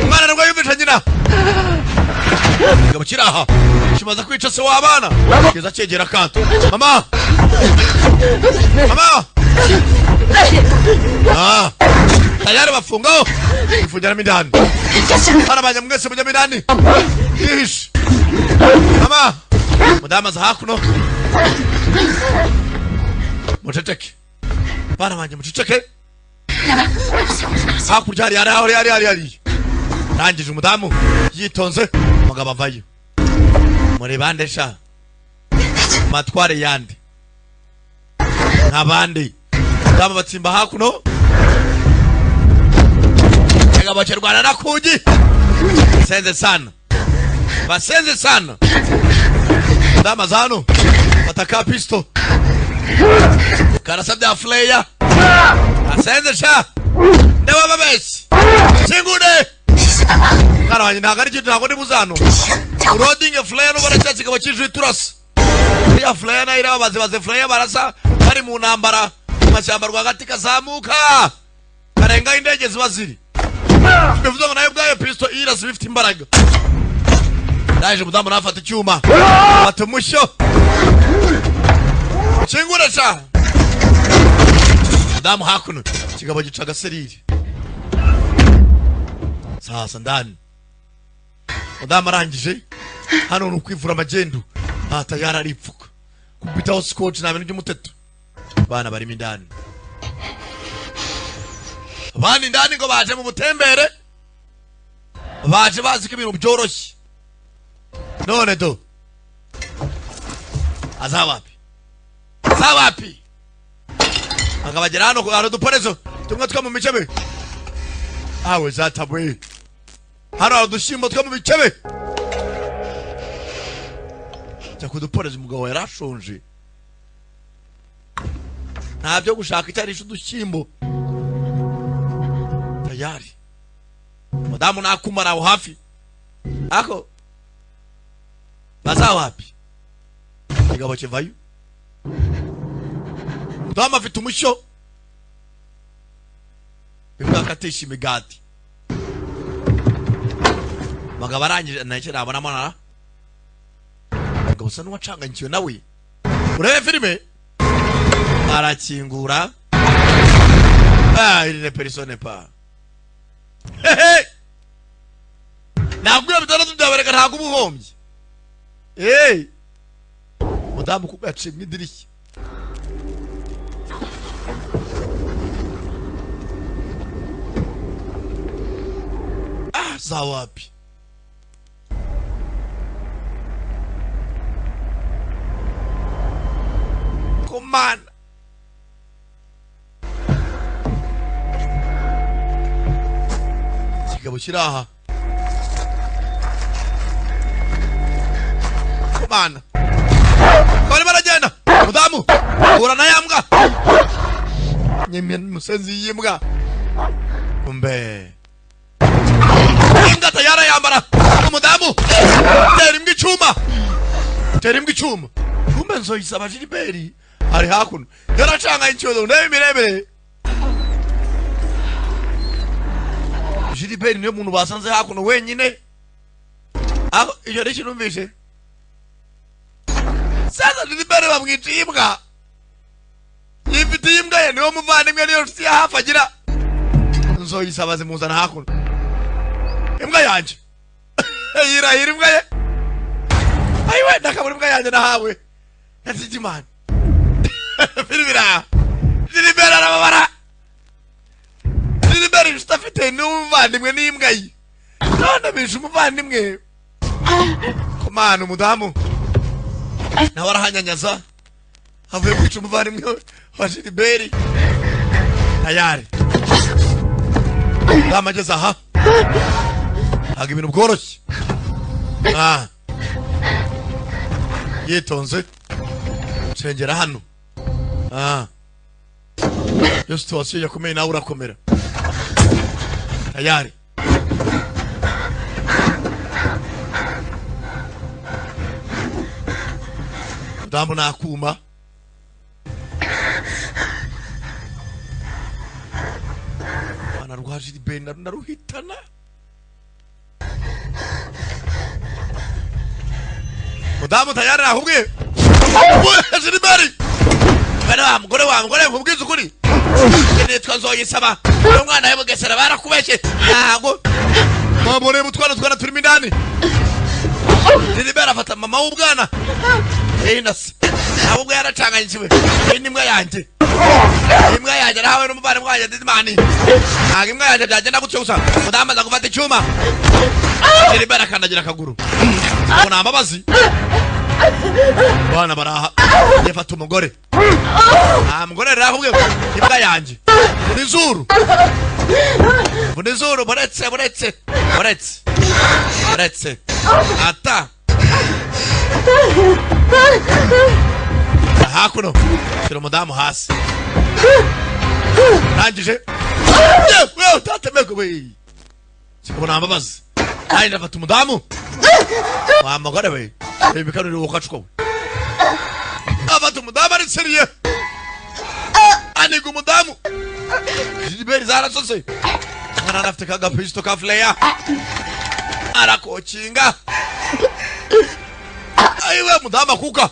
A: mwana rwo yumvisha nyina ngabo kiraha kimaza kwica se wabana kiza cegera kanto mama tayari bafungaho ifujana midani arabanya mwese mujya midani ish mama mudama za hakuno muceceke bana banje muceceke hakurya ari rangije umudamu yitonze mugabo avayo muri bande sha matware yandi nk'abandi ndaba batsimba hakuno ngabo cyerwana nakugi senze sana basenze sana ndama zano bataka pisto karasabya flaya asenze sha ndaba babesi singude kana wanye nagari kitu nako ndi muzano roding flaya no baracyatsi kabo kijwe turasa ya flaya na ira baze flaya barasa bari mu ntambara mashyamba rwagati kazamuka karenga indege zibaziri bivuze ngo nayo bwayo pisto ira Swift imbaraga ndaje mudamu nafata icyuma batumusho kingura cha mudamu hakuno kigabo gicaga seriri sasa ndani mudamu arangije hano nukwivura amagendo tayari aripfuka kubitaho scotch na bintu by'umuteto bana bari mindani abandi ndani ngo baje mu butembere baje bazi ko ibintu byoroshye none do azawapi akabagera hano hano duporezo tumwe twa mu micebe awe zatabwe hano dushimbo twa mu bicebe cyakuduporezo umugabo yarashonje ntabyo gushaka itarisha udushimbo tayari mudamu nakumara aho hafi ako bazawapi igabo kivayo mudamu afite umushyo imbwa akatisha imigati bagabo arangije nacyo nabona mwana bagabo usa n'uwacanganyikiwe nawe urebe filime arakingura il ne persone pas hehe nagura bitandatu byabereka ntago ubuhombye mudamu kuko yaciye mu idirishya za wapi komana kigabo kiraha komana bari baragenda mudamu ura na yambwa nyemye musenzi yimbwa kumbe imbwa tayara yambara umudamu tera imbwa icyuma kumbe nzoyisaba Gilbert ari hakuno yaracanga ikibazo ndebe mirebere Gilbert niyo muntu basanze hakuno wenyine aho iyo reki numvise sasa Gilbert bamwiciye imbwa yifitiye imbwa ye niyo muvandimwe niyo nshuti hafi agira nzoyisaba zimuzana hakuno imbwa yanje yirahira imbwa ye ayiwe ndakabura imbwa yanje nahawe yatije imana filibira Gilbert arababara Gilbert inshuti afite n'umuvandimwe n'imbwa ye none bishe umuvandimwe komana umudamu nawe arahanyanyaza avuye kwica umuvandimwe wa Gilbert tayari ndamageze aha ntabwo ibintu bworoshye yitonze nsengera hano iyo situwasiyo yakomeye nawe urakomera tayari mudamu nakuma bana rwa Gilbert naruhitana mudamu tayari nakubwiye Gilbert bana mugore nkubwiza ukuri nitwa nzoyisaba uyu mwana we Bugesera barakubeshye ntago mwabone mutwana turimo indani Gilbert afata mama w'ubwana nasi ahubwo yaracanganyikiwe imbwa yanjye nawe n'umuvandimwe wanjye Dizimani ntabwo imbwa yanjye byagenda gutyo gusa mudamu aza gufata icyuma Gilbert akandagira akaguru ngo ni amabazi bana baraha yafata umugore mugore rero akubwiye imbwa yanjye bunizuru buretse ata hakuno shira umudamu hasi rangije wewe utatemeko we sikubona ambabazi nayi ndafata umudamu wa mugore we ibikanuri wokacwo afata umudamu ari seriye aniga umudamu Gilbert zarasose mwana nafite kaga pisto ka flea arakocinga ayiwe mudamu akuka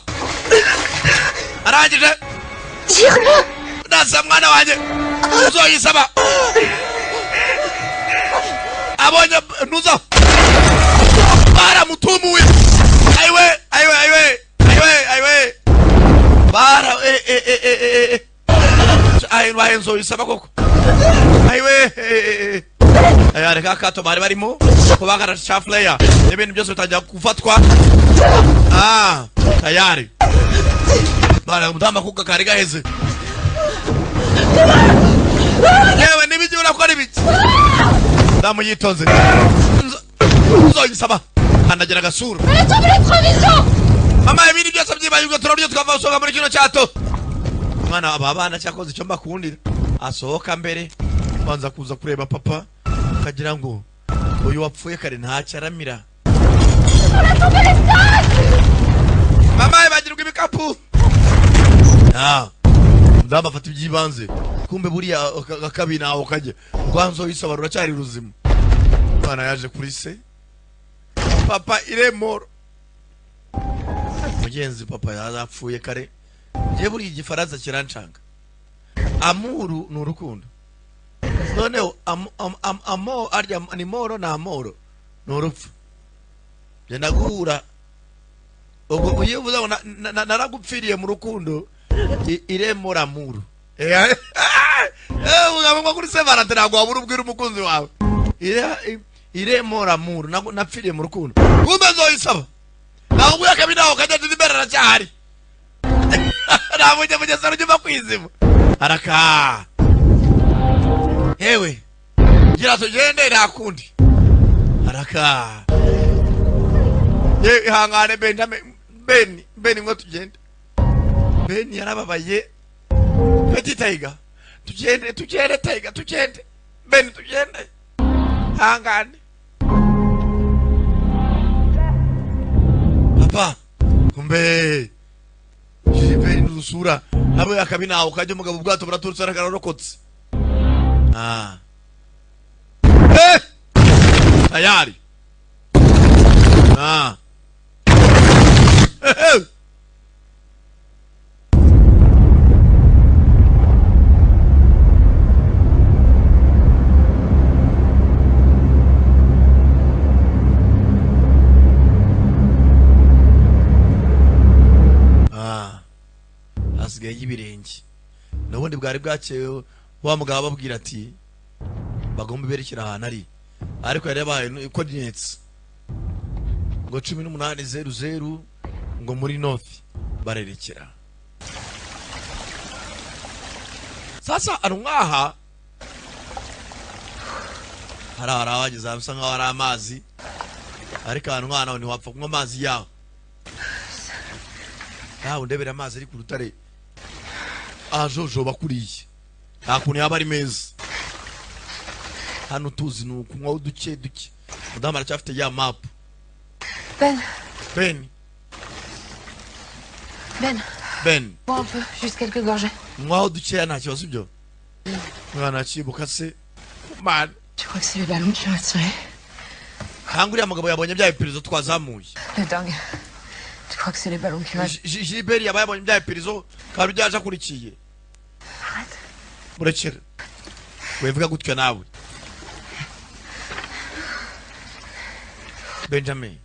A: arangije nasa mwana wanjye uzoyisaba abonye nuza baramutumuye ayiwe bara ayiwe nzoyisaba koko ayiwe reka kato bari barimo kubagara chafleya n'ibintu byose bitangira gufatwa tayari bara mudama kuka kari gaheze yewe nibijye urakora ibiki ndamu yitonze nzoyisaba kandagira gasura mama ibindi byose byibayugo turabyo twava usoga muri kino cyato mwana abana cyakoze icyo mbakundira asohoka mbere banza kuza kureba papa kagira ngo uyu wapfuye kare ntacyaramira mama bagirwa ibikapu Mudama afata ibyibanze. Kumbe buriya akabina aho kaje. Rwanzo yisaba ruracyari ruzima. Bana yaje kuri se. Papa Iremoro. Mugenzi papa yazapfuye kare. Je buri igifaransa kirancanga. Amuru n'urukundo. Noneho amo arya ni moro na amoro n'urupfu. Je nagura. Ubwo uyivuza naragupfiriye mu rukundo. Iremoro amuru. Ugabanga kuri se baraterago wabura ubwira umukunzi wawe. Iremoro amuru napfiriye mu rukundo. Umezo yisaba. Nawe yakabinaho kajya ndiberera cyahari. Nabujye mugeza rujye kwizima. Araka. Ewe. Gira tugende nakundi. Araka. Ye hangane Beni ngo tugende. Beni yarababaye. Petit Tiger. Tugende Tiger tugende. Beni tugende. Hangane. Papa. Kumbe. Jibe nusura. Abo yakabina ukaje umugabo bwato buraturutse arakarokotse. Tayari. Asigaye y'ibirenge. Nubundi bwari bwacewe wa mugabo babwira ati bagomba berekera ahantu ari. Ariko yari yabaye coordinates ngo 1800 ngo muri north barerekera. Sasa arumwaha harawagize amsa nka wari amazi. Ariko arumwana ni wapfa kunywa amazi yaho. Yaho ndebera amazi ari ku rutare. Ajojo bakuriye. Hakuntu yaba ari meza. Hano tuzi nukunywa uduke. Mudama aracyafite ya map. Ben. Bois
I: un peu, juste quelques gorgées.
A: Mwa uduke nta kibazo byo. Mwana kibuka se. Man.
I: Tu crois que c'est le ballon qui a attiré?
A: Hanguriya mugabo yabonye bya bipirizo twazamuye.
I: Le dingue. Tu crois que c'est les ballons qui restent?
A: Gilbert yabaye abonye bya bipirizo kandi byaje akurikiye.
I: Arrête.
A: Murekera. Wevuga gutyo nawe. Benjamin.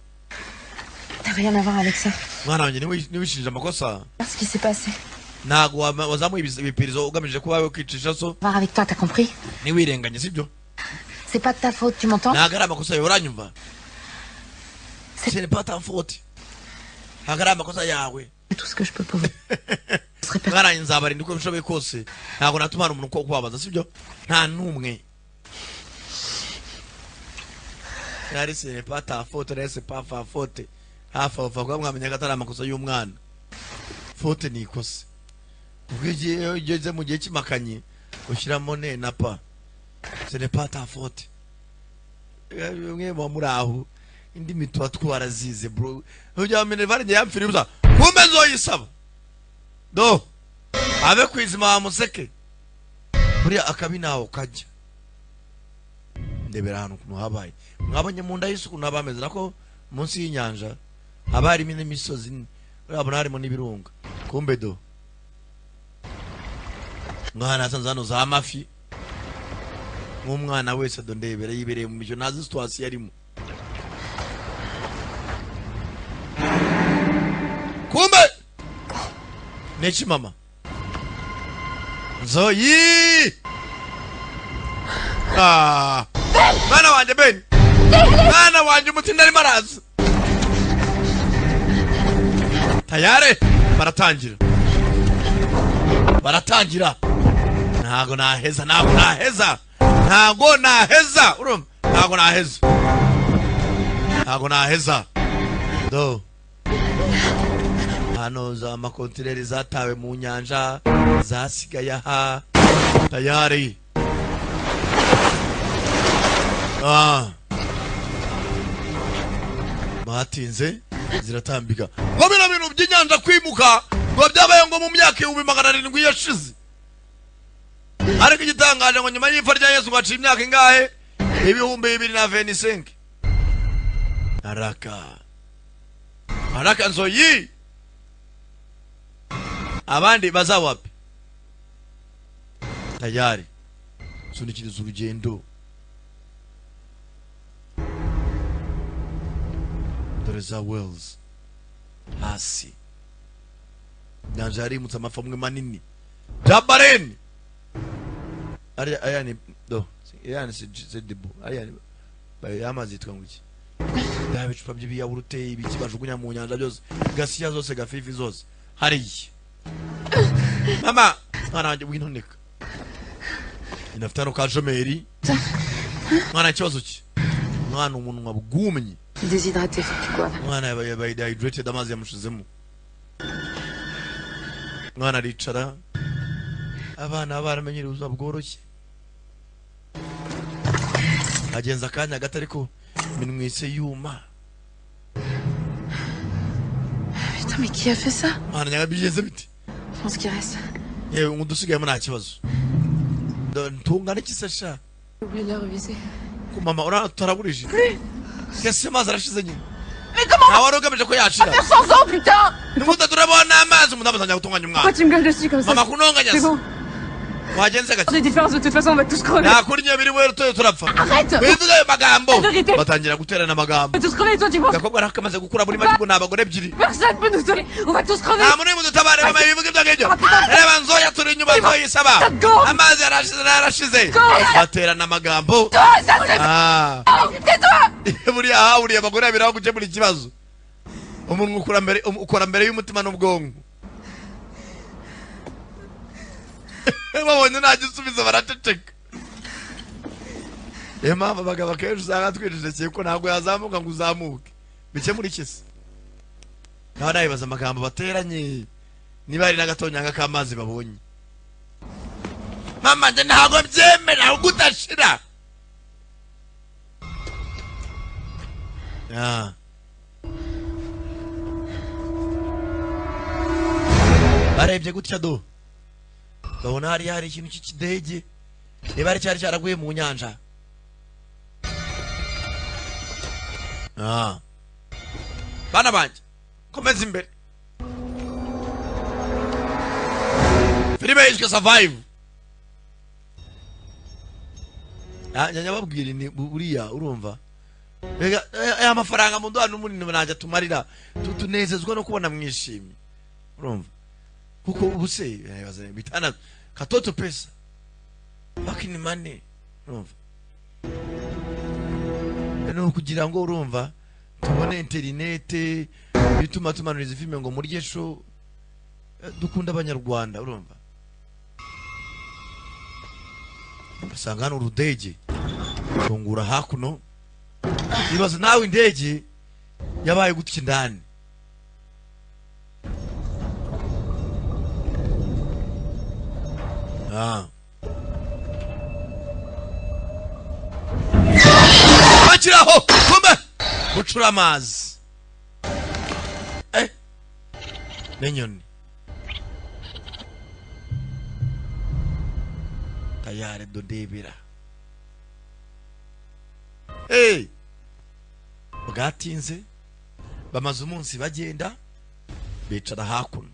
I: T'as rien à voir avec ça.
A: Mwana wanjye niwishinja amakosa.
I: Ce qui s'est passé.
A: Nago wazamuye ibipirizo ugamije kuba we kwicisha so.
I: Voir avec toi, t'as compris?
A: Niwirenganye sibyo?
I: C'est pas de ta faute, tu m'entends?
A: Nagara amakosa yawe uranyumva. Ce n'est pas ta faute. Hagara amakosa yawe.
I: Tout ce que je peux pour vous.
A: Ngara inzabari ndiko bishoboye kose. Nago natumara umuntu ko kubabaza sibyo? Nta numwe. Yari ce n'est pas ta faute, c'est pas fa faute. Hafa kwa mwamenya gatara amakosa y'umwana. Faute ni ikosa. Ubwiye ugeze mu gihe kimakanye ushiramo ne na pa. Ce n'est pas ta faute. Mwe muraho indi mitwa twarazize bro. Ujya mene barenge yamfiri buza. Kumbe nzoyisaba. Do. Abe kwizima wa museke. Buri akabinaho kajya. Ndebera hano kuno habaye. Mwabonye mu nda y'isuku nabameze nako munsi y'inyanja. Habari mine misozi. Urabona harimo n'ibirunga. Kumbe do. Mwana sanzano za amafi. Umwana wese ndebera yibereye mu mijo nazi situation yarimo. Kumbe Nechi mama Zoyi Mwana wanje Ben Mwana wanje mutinda ari marazi Tayare Baratangira Ntago naheza Urum Ntago naheza Do Hano za makontineri zatawe mu nyanja zasigaye aha tayari. Batinze ziratambika. Ngo bino bintu by'inyanja kwimuka ngo byabaye ngo mu myaka 700 yashize. ariko igitangaje ngo nyuma y'ipfa rya Yesu baciye imyaka ingahe 2025 araka nzoyi abandi bazawapi tayari sunikiriza urugendo Teresa Wells hasi nyanja yarimutse amafamwe manini Jabareni ayani do yani se debo ayani bayamazi yitwa nguki dawe icupa by'ibiyawurute ibiki bajugunya mu nyanja byose gasiya zose gafifi zose hariye mama mwana wanjye winoneka inafitano ka jomeri mwana kibazo ki mwana umuntu wabugumye
K: Déshydraté, quoi.
A: mwana yabaye dehydrated amazi yamushizemo mwana aricara abana baramenyera ubuzima bworoshye agenza akanya gato ariko minwise yuma.
K: Putain, mais qui a fait ça?
A: mwana nyagabigenze biti
K: Je pense qu'il reste.
A: yewe ngudusigaye nta kibazo ntungane kisasha
K: J'ai oublié de la reviser.
A: ku mama uraraburije kese mazi arashize nyine
K: Mais comment?
A: nta wari ugamije ko yashira
K: Faire 100 ans, putain!
A: n'ubundi turabona amazi umuntu amazanya gutunganya umwana
G: Pourquoi tu me gueules dessus comme ça?
A: mama kunonganya
G: C'est bon.
A: wagenze gake
G: J'ai différence de toute façon, on va tous crever.
A: nakuriye biri we tuyo turapfa
G: Arrête!
A: wivuga ayo magambo
G: La vérité.
A: batangira guterana amagambo
G: On va tous crever, toi tu penses?
A: gakobwa nakamaze gukura muri makigo n'abagore ebyiri
G: Personne peut nous sauver. On va tous crever.
A: nta muntu mudutabare mama bivuga ibyo ngibyo reba nzoya turi inyuma nzoyisaba amazi yarashize baterana amagambo buriya abagore babiri aho gukemura ikibazo umuntu ukora mbere y'umutima n'ubwonko babonye nta gisubizo baraceceka niyo mpamvu abagabo akenshi usanga twicecekeye ko ntabwo yazamuka ngo uzamuke bike muri kisi nawe nabibaza amagambo bateranye niba hari n'agatonyanga k'amazi babonye mama njye ntabwo byemera ahubwo udashira barebye gutya do babona hari ikintu cy'ikidege niba ari cyari cyaraguye mu nyanja bana banjye komeza imbere filime yitwa Survive nyababwira ni buriya urumva aya mafaranga mu ndwara n'umunini nanjye tumarira tunezezwa no kubona mwishimye urumva kuko ubuse bitana katoto pesa fucking money urumva no kugira ngo urumva tubone interinete bituma tumanuriza filime ngo muri gesho dukunda abanyarwanda urumva basanga hano urudege tungura hakuno ibaza nawe indege yabaye gutya indani bakiraho kumbe gucura amazi n'inyoni tayari dodebera bwatinze bamaze umunsi bagenda bicara hakuno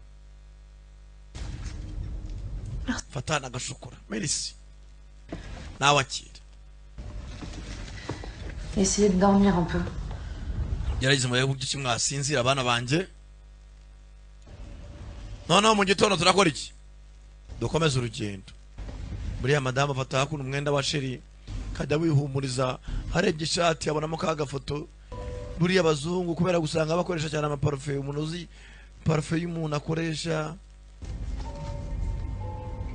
A: fatana agashokora merci nawe akira
K: Essayez de dormir un peu.
A: gerageza murebe uburyo ki mwasinzira abana banjye noneho mu gitondo turakora iki dukomeza urugendo buriya madamu afata hakuno umwenda wa sheri kajya wihumuriza harebye ishati abonamo ka gafoto buriya abazungu kubera gusanga bakoresha cyane amaparufe umuntu uzi parufe y'umuntu akoresha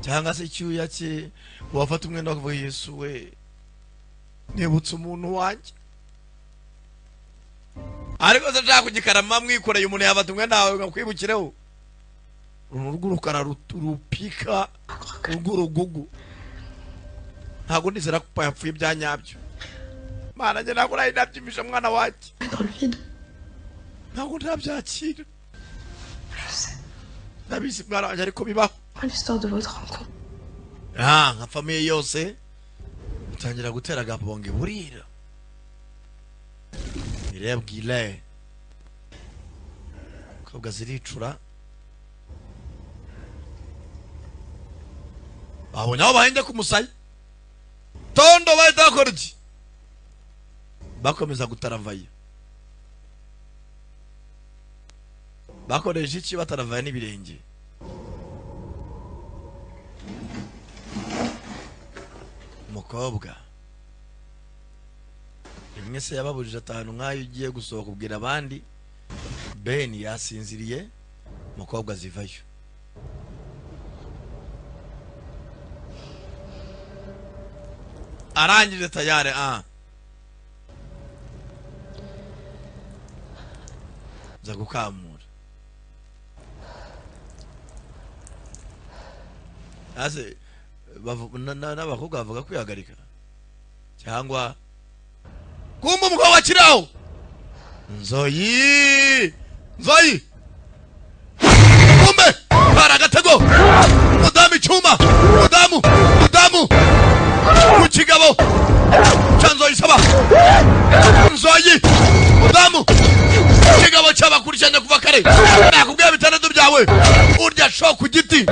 A: cyangwa se icyuya cye wafata umwenda wakavuga Yesu we nibutse umuntu wanjye ariko se nshaka kugikarama mwikoreye umuntu yafata umwenda wawe ngakwibukireho urugurukara rupika urugurugugu ntabwo nizera ko yapfuye bya nyabyo mana njye ntabwo nari nabyimisha mwana wanjye ntabwo ntabyakira ndabizi mwana wanjye ariko bibaho
K: L'histoire de votre rencontre.
A: nka famiye yose utangira gutera agabonge burira irebwire kobwa ziricura babonye aho bahinde ku musaya tondo bahita bakora iki bakomeza gutaravaya bakoresha iki bataravaya n'ibirenge umukobwa rimwe se yababujije atanu nk'ayo ugiye gusohoka ubwira abandi Ben yasinziriye umukobwa zivayo arangije tayare za gukamura ase n'abakobwa bavuga kwihagarika cyangwa kumba umukobwa wakiraho Nzoyi kumbe para agatego mudamu icyuma mudamu ku kigabo cyanzoyi saba Nzoyi mudamu kigabo cyabakurikiranye kuva kare nakubwiye bitandatu byawe urya sho ku giti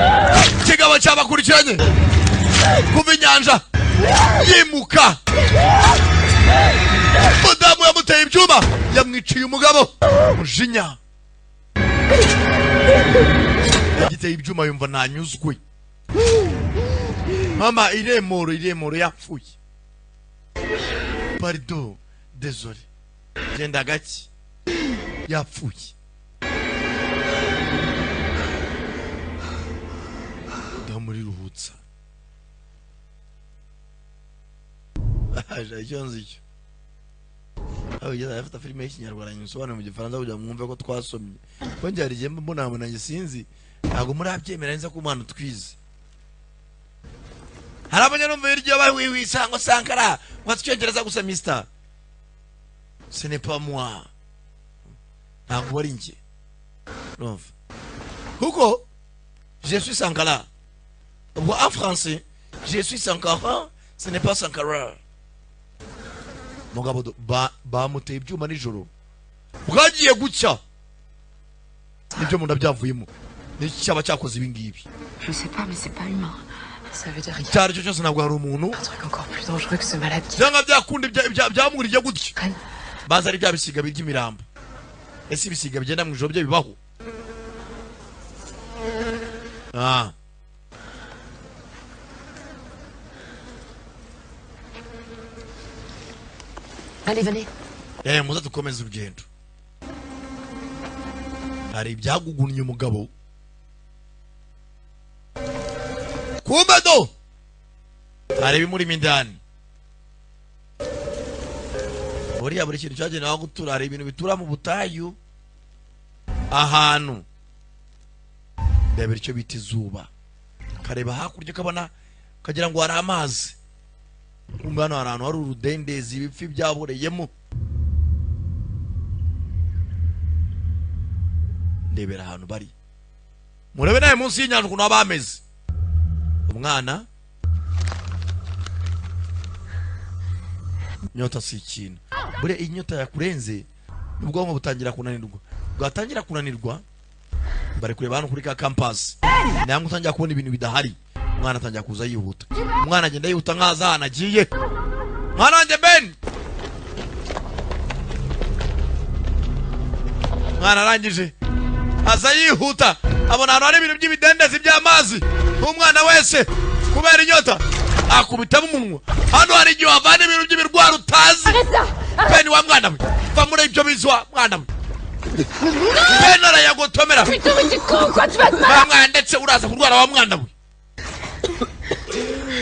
A: kigabo cyabakurikiranye kuva inyanja yimuka mudamu yamuteye ibyuma yamwiciye umugabo mujinya yagiteye ibyuma yumva ntanyuzwe mama iremoro yapfuye pardon désolé genda gake yapfuye ndamuri ruhutsa aje cyonzi cyo afite filime y'ikinyarwanda nyisobanura mu gifaransa kugira mwumve ko twasomye kongera arigiye mbona nanjye sinzi ntago murabyemera neza ko umwana twize harabanya numva iryo bawiwi sango Sankara watcyongereza gusa mister ce n'est pas moi ntago wari nje numva kuko je suis Sankara en français je suis Sankara ce n'est pas Sankara mugabo bamuteye ibyuma nijoro bwagiye gucya nibyo munda byavuyemo n'iki cyaba cyakoze ibi ngibi
K: Je sais pas, mais c'est pas humain. Ça veut dire rien.
A: cyari cyo cyose ntabwo hari umuntu
K: Un truc encore plus dangereux que ce malade qui...
A: cyangwa byakundi byamuriye gutya baza ari bya bisiga by'imirambo ese ibisiga bigenda mu ijoro byo bibaho
K: Allez, venez.
A: muza dukomeza urugendo hari ibyagugunye umugabo kumbedo hari ibimurimo indani buriya buri kintu cyagenewe aho gutura hari ibintu bitura mu butayu ahantu ndebera icyo bita izuba kareba hakurya kabona kagira ngo hari amazi kumbe hano hari ahantu hari urudendezi ibipfi byaboreyemo ndebera ahantu bari murebe nawe munsi y'inyanja ukuntu haba hameze umwana inyota si ikintu buriya inyota yakurenze ubwonko butangira kunanirwa bwatangira kunanirwa bari kureba hano kuri ka campus namwe utangira kubona ibintu bidahari umwana atangira kuza yihuta umwana agenda yihuta nkaza hano agiye mwana wanjye Ben mwana arangije aza yihuta abona hano hari ibintu by'ibidendezi by'amazi umwana wese kubera inyota akubitamo umunwa hano hari igihe wavana ibintu by'ibirwara utazi Ben wa mwana we va muri ibyo bizwa mwana we Ben arayagotomera mwana ndetse uraza kurwara wa mwana we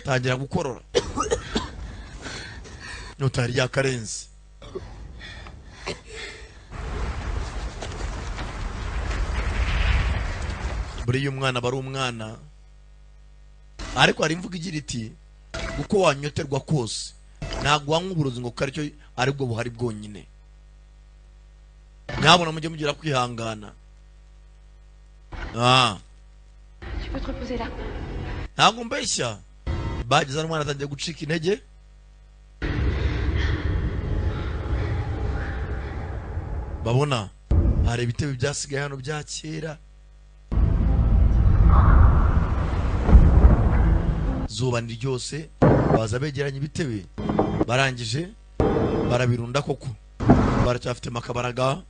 A: tangira gukorora notari ya karenzi buriya umwana bari umwana ariko hari imvuga igira iti uko wanyoterwa kose ntabwo wanywa uburozi ngo karicyo aribwo buhari bwonyine nyabona mujye mugira kwihangana
K: Tu peux te reposer là.
A: ntabwo mbeshya bageze n'umwana atangiye gucika intege. Babona hari ibitebe byasigaye hano bya kera. Zuba ni ryose baza begeranya ibitebe, barangije barabirunda koko, baracyafite makabaraga.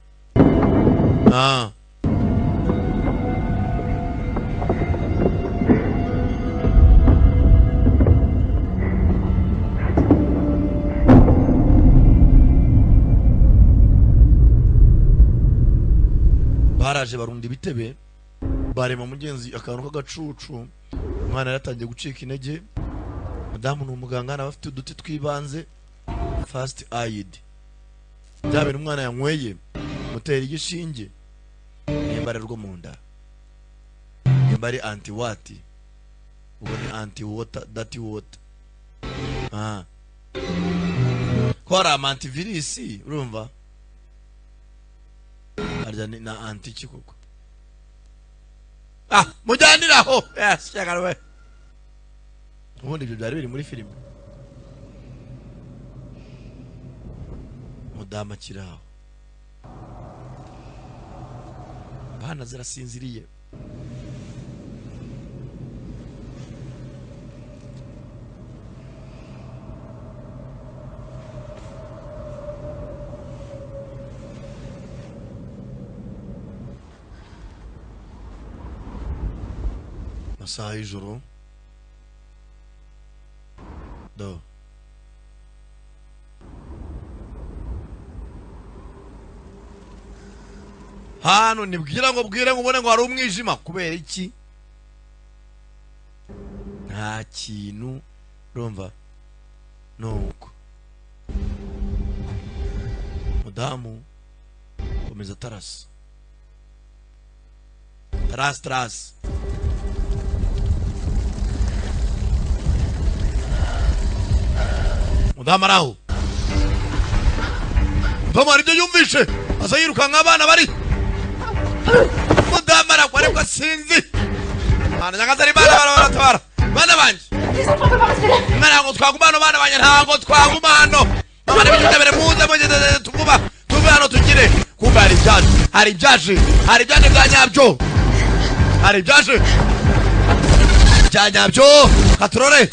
A: Baraje barunda ibitebe, barema mugenzi akantu k'agacucu. Umwana yaratangiye gucika intege. Madamu n'umuganga n'abafite uduti twibanze first aid. Byabe n'umwana yanyweye mutera igishinge. Nimbare rwo munda. Nimbare anti what? Ubu ni anti water, dirty water. Kora antivirus urumva? Arya na anti kikoko. Mujyaniraho. Yes, cyagawe. Ubundi ibyo byari biri muri filime. Mudama kiraho. Bana zirasinziriye. Masaha y'ijoro. Do. Hano nibwira ngo ubone ngo hari umwijima kubera iki? Nta kintu urumva nuko. Mudamu komeza tarasa. Taras. Mudamu araho. Mudamu ari byo yumvishe aza yiruka nk'abana bari. Mudamu arakware ko sinzi. Bana nyagazari baratabara. Bana banje. Mwana ngo twagumano bana banye ntago twagumano. Mama nibitebere muze mugeze tuvuba. Tuve hano tugire. Kumva hari ibyaje bya nyabyo. Hari ibyaje. Bya nyabyo. Katurore.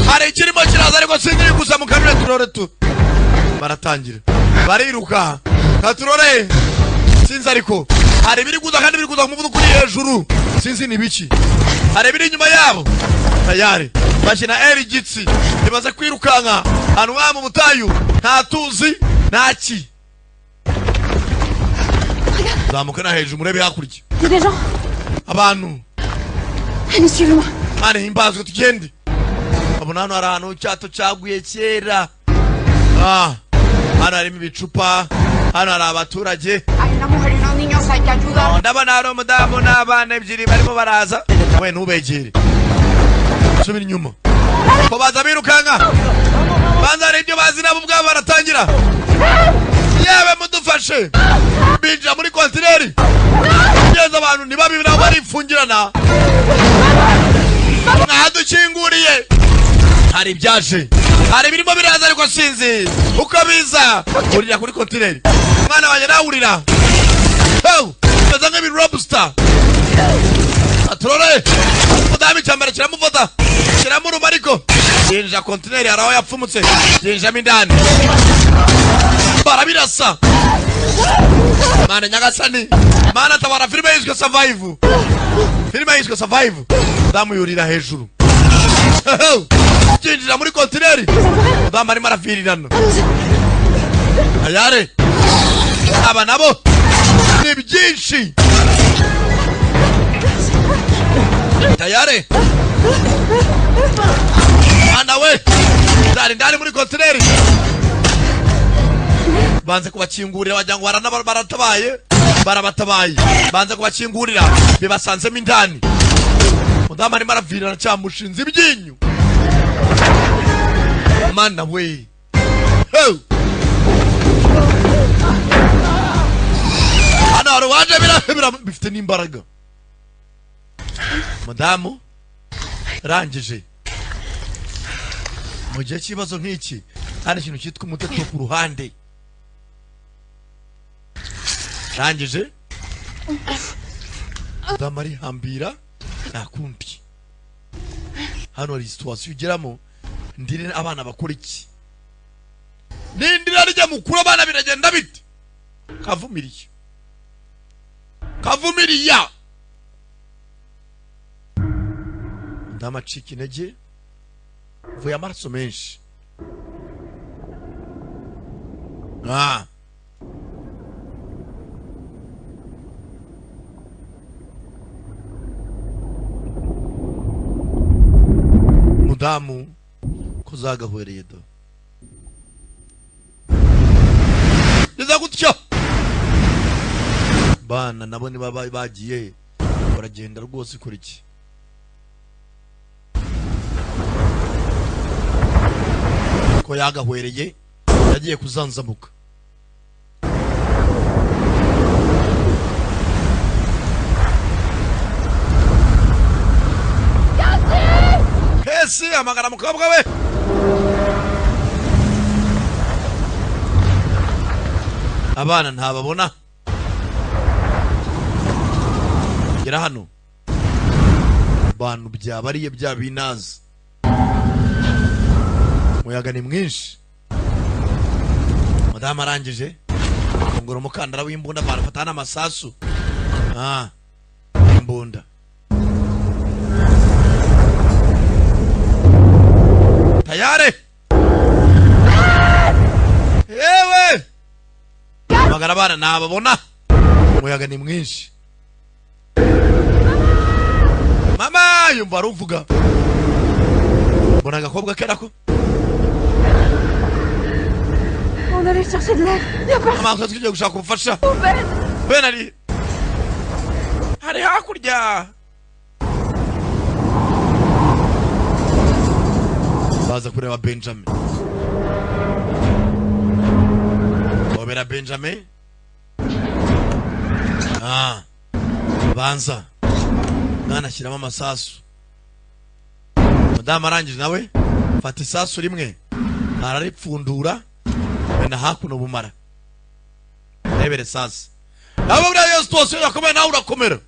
A: Hari ikirimo kiraza ariko sinzi gusa mu kanure turore tu. Baratangira. Bariruka. Katurore. Sinzi ariko. Hari biri guza kandi biri guza mu muvuduko uri hejuru. Sinzi ni biki. Hari biri inyuma yabo. Tayari. Bashina Gitsi. Nibaza kwirukanka. Hano wa mu butayu. Nta tuzi. Ntaki. Zamukana hejuru murebe hakurya. Abantu.
G: Suivez-moi.
A: Hano himbazwe tugende. Abona hano hari ahantu cyato cyaguye kera. Hano harimo ibicupa. Hano hari abaturage. Ndabona hari umudamu n'abana ebyiri barimo baraza. We ntubegere. Subira inyuma. Ko baza birukanka. Banza hari ibyo bazi nabo ubwabo baratangira. Yewe mudufashe. Binjira muri kontineri. Yeza abantu nibabi nabo barifungirana. Mwadukinguriye. Hari ibyaje. Hari birimo biraza ariko sinzi uko biza. Urira kuri kontineri. Mwana wanjye nawurira. Baza nk'ibi lobster. Aturore. Mudamu cyambara kiramufata. Kiramuruma ariko. Yinjira kontineri araho yapfumutse. Yinjira indani. Barabirasa. Mana nyagasani. Mana tabara filime yiswe Survive. Filime yiswe Survive. Mudamu yurira hejuru. Yinjira muri kontineri. Mudamu arimo aravirirana. Ayare. Aba nabo ni byinshi. Tayari. Ana we. Ndari muri kontineri. Banze kubakingurira wagira ngo baratabaye. Barabatabaye. Banze kubakingurira bibasanzemo indani. Mudamu arimo aravirana cyamushinze ibyinyu. Mana we. Ana waje bifite n'imbaraga. Mudamu rangije mu gihe cy'ibibazo nk'iki hari ikintu cyitwa umuteto ku ruhande. Rangije Damari hambira nakundi. Hano hari situation ugeramo ndire abana bakora iki? Nindira rya mukuru abana biragenda bite? Kavumiriye. Kavumiriya. Ndamacika intege. Vuye amaraso menshi. Mudamu kuzagahwereye do. Niza gutyo. Bana nabo ni baba bagiye baragenda rwose kuri iki. Ko yagahwereye yagiye kuzanzamuka. Kesi amagara mukobwa we. Abana ntababona. Gera hano. Bantu byabariye bya binazi. Muyaga ni mwinshi. Madama arangije ngoro mukandara w'imbunda barafatana amasasu. Imbunda. Tayari. Ewe. Magara bana nababona. Muyaga ni mwinshi. Mama yumva ruvuga. Bona gakobwa kerako.
G: On allait chercher de l'aide.
A: Mama katugiye gushaka ubufasha. Ben ari. Hari hakurya. Baza kureba Benjamin. Obera Benjamin. Banza. Mwana ashyiramo amasasu. Madama arangije nawe fata isasu rimwe araripfundura na hakuno bumara. Rebere sasa. Nabo bwa Yesu twose yakomeye nawe urakomera.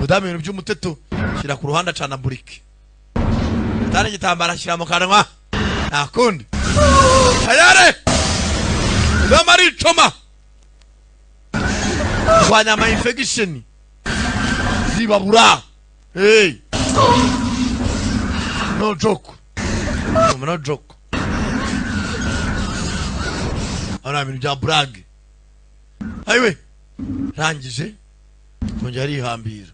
A: Madama ibintu by'umuteto shyira ku ruhande acana burike. Tani gitambara shyira mu kanwa. Nakundi. Tayare. Damari choma. Kwanya ma infection. Zibabura. Hey. No joke. No joke. Ana ibintu bya brag. Ayiwe. Rangije. Kongera ihambira.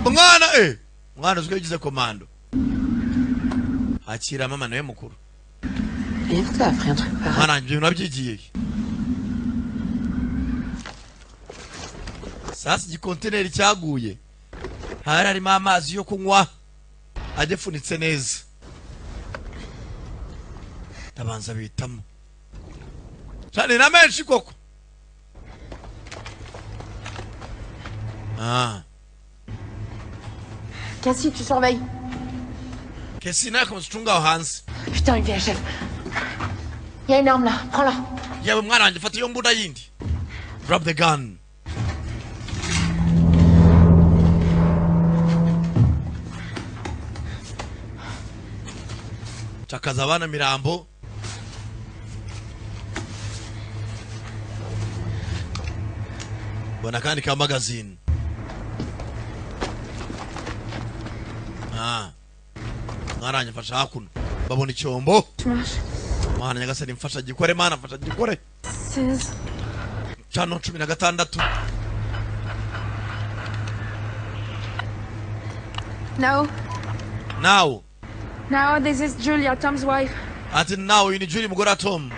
A: Mwana mwana uzwigize komando. Akira mama nawe mukuru. Mwana njye nabyigiye. Sasa igikonteneri cyaguye. Harimo amazi yo kunywa. Adefunitse neza. Tabanza bitamo. Cyane na menshi koko.
G: Cassie, tu surveilles.
A: Cassie n'a comme strunga au Hans.
G: Putain, il vient, chef. Il y a une arme là, prends-la.
A: Yewe mwana wanjye fata iyo mbunda yindi. Drop the gun. Chakaza abana mirambo. Bona kandi ka magazine. Mwana mfasha hakuno. Babona icyombo. Mwana nyagasani mfasha gikore mana mfasha gikore.
G: 16.
A: Chano 16.
G: Now this is Julia, Tom's wife.
A: Ati now ini Julie mugora Tom.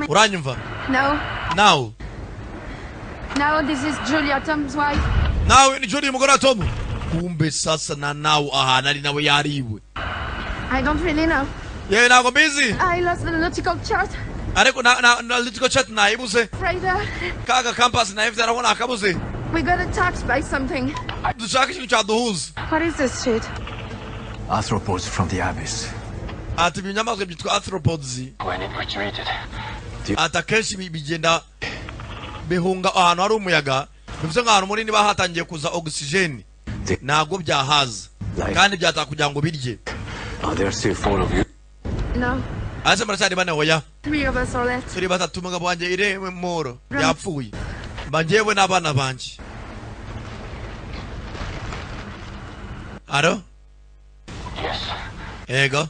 A: Uranyumva?
G: Now this is Julia, Tom's wife.
A: Now ini Julie mugora Tom. Kumbe sasa na now aha nari nawe yariwe.
G: I don't really know.
A: Yeah, now go busy.
G: I lost the political chart.
A: Ariko na political chart na ibuze.
G: Freda.
A: Kaga campus na ifite arabona akabuze.
G: We got attacked by something.
A: Dushaka ikintu cyaduhuza.
G: What is this shit?
L: Arthropods from the abyss.
A: ati ibinyamaswa byitwa arthropods
L: when it retreated.
A: atakenshi bigenda bihunga ahantu hari umuyaga bivuze nk'ahantu munini bahatangiye kuza oxygen ntabwo byahaza kandi byataka kugira ngo birye.
L: Are there still 4 of you?
G: No.
A: ase maracyari bane hoya
G: 3 of us are left.
A: turi batatu umugabo wanjye Irene Moro yapfuye banjewe n'abana banje. Aro?
L: Yes.
A: Ego.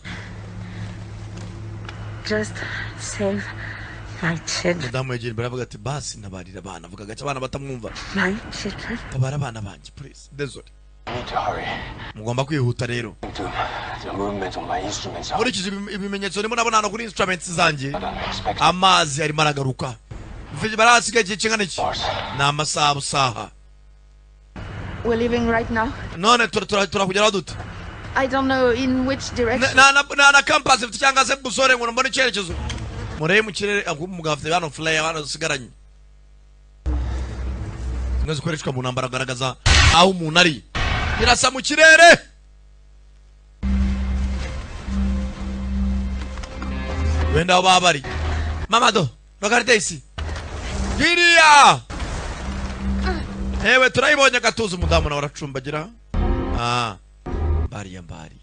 G: Just save my children.
A: Mudamu yegera imbere avuga ati basi nabarira abana avuga gace abana batamwumva.
G: My children.
A: Tabara abana banje please. Désolé.
L: I need to hurry.
A: Mugomba kwihuta rero.
L: The movement on my instruments are
A: Muri ibimenyetso ndimo nabona hano kuri instruments zanjye. Amazi arimo aragaruka. Mfite barasigaye igihe kingana iki? Ni amasaha usaha.
G: We're leaving right now.
A: None turakugeraho dute?
G: I don't know in which direction.
A: Na campus ifite cyangwa se busore ngo mbone icyerekezo. Mureye mu kirere umugabo afite hano flyer hano sigaranye. Ngeze koreshwa mu ntambara agaragaza aho umuntu ari. Irasa mu kirere. Wenda aho babari. Mamado, regarde ici. Giriya. Ewe turayibonye gatuza umudamu na waracumbagira. Bari ya mbari.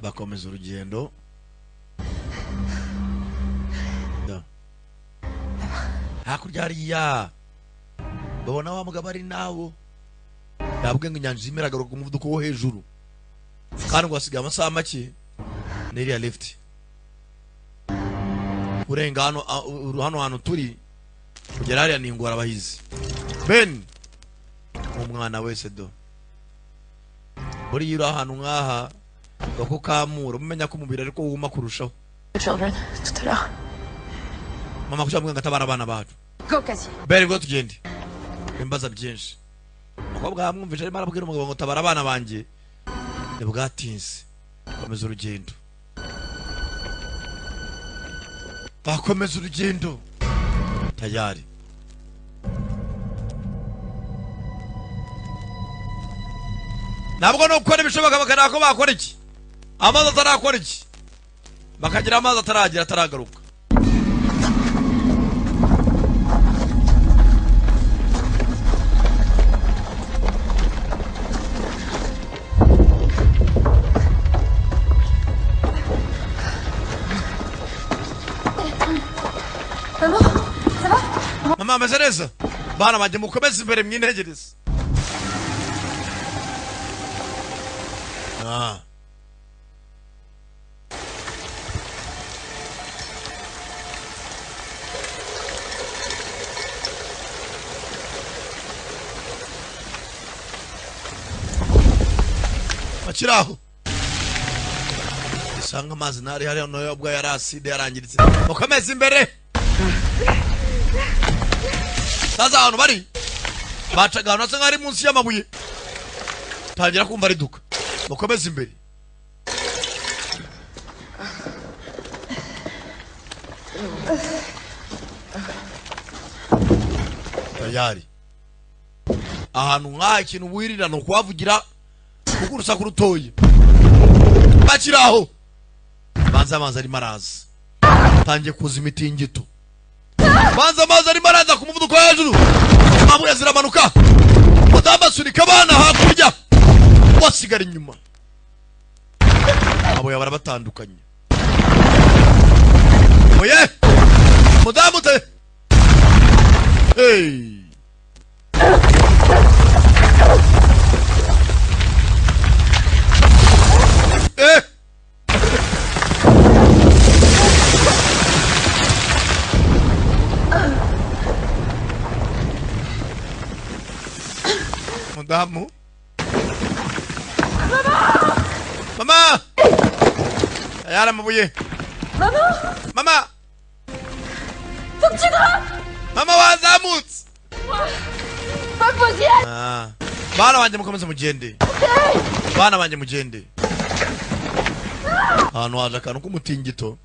A: Bakomeza urugendo. Hakurya hariya babona wa mugabo ari nawo yabwe ngo inyanja imeragaruka umuvuduko wo hejuru kandi ngo asigaye amasaha make n'iriya lift urenga hano hantu turi kugera hariya ni ingora abahizi Ben umwana wese do buri yiro ahantu nk'aha gako kamura mumenya ko umubiri ariko wuma kurushaho.
K: Children, tout à l'heure.
A: Mama kucyambwe ngatabara abana bacu.
K: Go Cassie.
A: Bere go tugende. Imbaza byinshi. Mukobwa yamwumvije arimo arabwira umugabo ngo tabara abana banje. Nebwatinze. Komeza urugendo. Bakomeza urugendo. Tayari. Nabwo no gukora ibishoboka bakana ko bakora iki? Amazi atarakora iki? Bakagira amazi ataragira ataragaruka. Mama ameze neza? Bana banje mukomeze imbere mwintegereza. Bakiraho. Isanga amazi nari hari no yobwa yari acide yarangiritse. Mukomeze imbere. Saza hano bari. Bacaga hano asa nk'ari munsi y'amabuye. Tangira kumva ari duka. Mukomeze imbere. Tayari. Ahantu nk'aha ikintu wirira no kuhavugira kukurusa kurutoye. Bakiraho. Banza amazi ari maraza. Tangiye kuza imitingito. Banza amazi ari maraza ku muvuduko hejuru. Amabuye ziramanuka. Mudamba sunika abana hakurya. Wasigara inyuma. Abo barabatandukanye. Oye! Mudamu te. Hey! Mudamu. Mama! Ayala mabuye. Mama!
G: Faut que tu grimpes!
A: Mama wazamutse.
G: Pas possible!
A: Bana banje mukomeze mugende. Bana banje mugende. Hano haje akantu k'umutingito.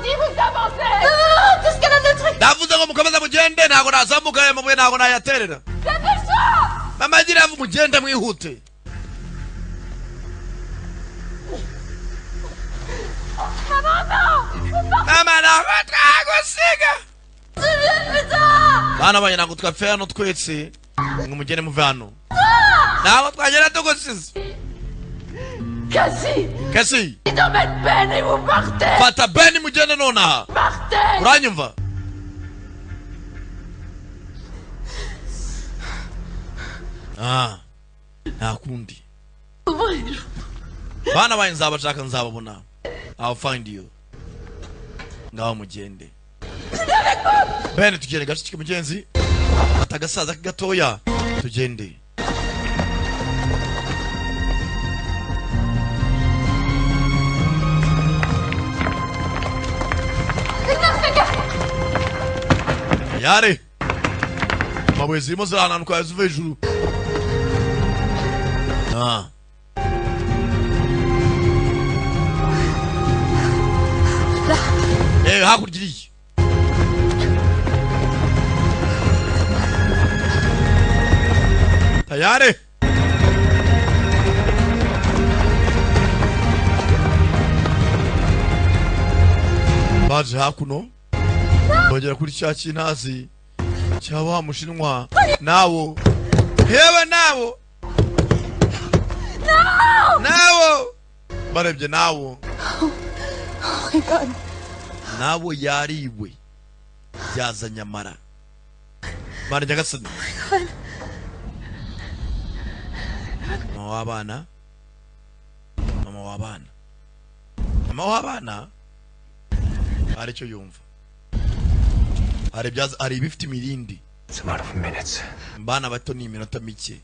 G: dit, vous avancez. Non, tout ce qu'elle a de trucs.
A: Ndavuze ngo mukomeza mugende ntago nazamuka aya mabuye ntago nayaterera.
G: Dépêche-toi.
A: Mama agira mugende mwihute. Mama nagusiga. Bana banye ntago twapfe hano twese ngo mugende muve hano. Ntago twagera tugusize. Cassie.
G: Ils emmènent Ben et vous partez.
A: Fata Ben mugende nonaha.
G: Partez.
A: Uranyumva? Nta kundi. Bana banye nzabashaka nzababona. I'll find you. Ngaho mugende. Ben tugende gashike mugenzi. Atagasaza kigatoya. Tugende. Yare. Mabuye zirimo zirananuka ziva hejuru. Hakurya iriya. Tayari. Baje hakuno. Bongera kuri cya kintazi cya wa mushinwa nawo. Hewe nawo. Nawo. Barebye nawo.
G: Oh my God.
A: Nawo yariwe. Yaza nyamara. Bari nyagasani.
G: Oh my God.
A: Mama w'abana. Mama w'abana. Mama w'abana. Ari cyo yumva. Ari bifite imirindi.
L: It's a matter of minutes.
A: Bana bato ni iminota mike.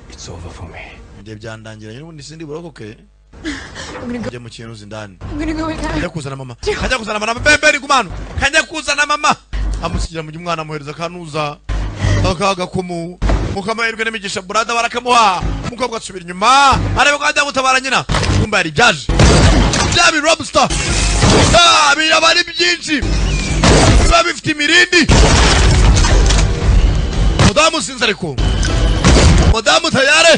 L: It's over for me.
A: Nde byandangiranye n'ubundi sindi burokoke. Njye mu kintu zindani.
G: I'm gonna go with her.
A: Kajya kuzana mama. Kajya kuzana mama bemberi kumano. Kajya kuzana mama. Amusigira mu mwana amuhereza kanuza. Akaga kumu. Mukamahirwe n'imigisha brada barakamuha. Mukobwa asubira inyuma. Arebe ko ajya gutabara nyina. Kumba yari byaje. Byabi Robster. Birabari byinshi. Biba bifite imirindi. Mudamu sinzi ariko. Mudamu tayare.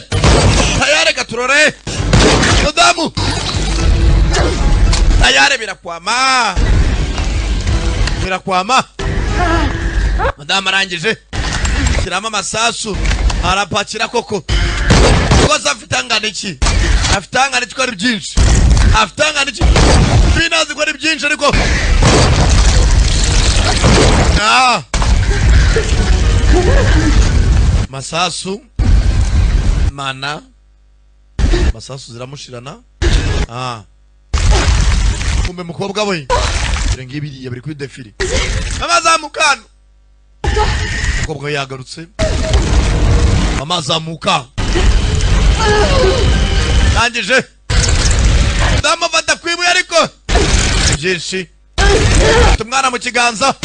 A: Tayare gaturore. Mudamu. Tayare birakwama. Birakwama. Mudamu arangije. Kirama amasasu. Arapakira koko. Koza afite angana iki? Afite angana iki ko ari byinshi. Afite angana iki? Binazi ko ari byinshi ariko. Masasu. Mana. Masasu ziramushirana. Kumbe mukobwa we. Ngibi yabiri kuri defile. Amazamukano. Mukobwa yagarutse. Amazamuka. Nangije. Ndamufata kwibuye ariko. Byinshi. Tumwana mu kiganza.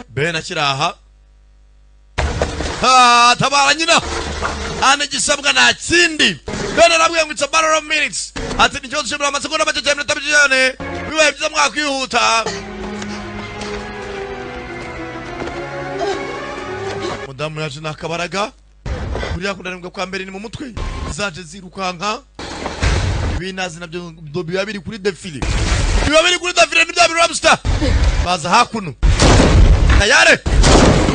A: Ben akiraha. Tabara nyina. Ane gisabwa na kindi. Ben arabwiye ngo it's a matter of minutes. Ati nicyo dushobora amasegonda make cyane tabijyane. Bibaye byiza mwakwihuta. Mudamu yaje nakabaraga. Kuriya kunanirwa kwa mbere ni mu mutwe. Zaje zirukanka. Binazi nabyo biba biri kuri defile. Biba biri kuri defile ni bya Robster. Baza hakuno. Tayare.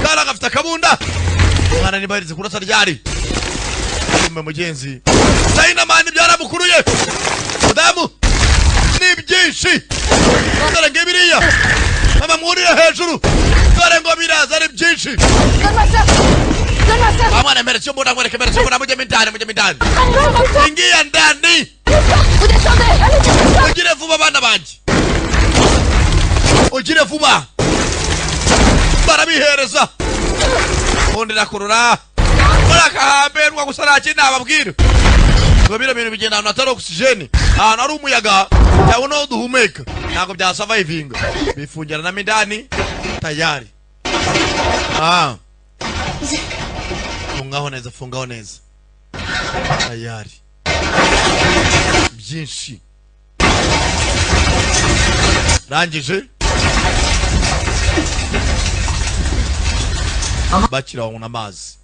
A: Kala gafita kabunda. Mwana ni barize kurasa ryari. Kumbe mugenzi. Saina mani byaramukuruye. Mudamu. Ni byinshi. Dore ngebiriya. Mama mwurira hejuru. Dore ngo biraza ari byinshi. Mwana mere cyo mbona ngwereke mere cyo mbona mujye mindani. Ingia ndani. Ugire vuba bana banje. Ugire vuba. Barabihereza. Undi nakurura. Barakahamberwa gusara kina ababwira. Babira bintu bigenda na atari oxygen. Ari umuyaga. Yawo no duhumeka. Ntago bya surviving. Bifungira na mindani. Tayari. Fungaho neza. Tayari. Byinshi. rangije bakira wona amazi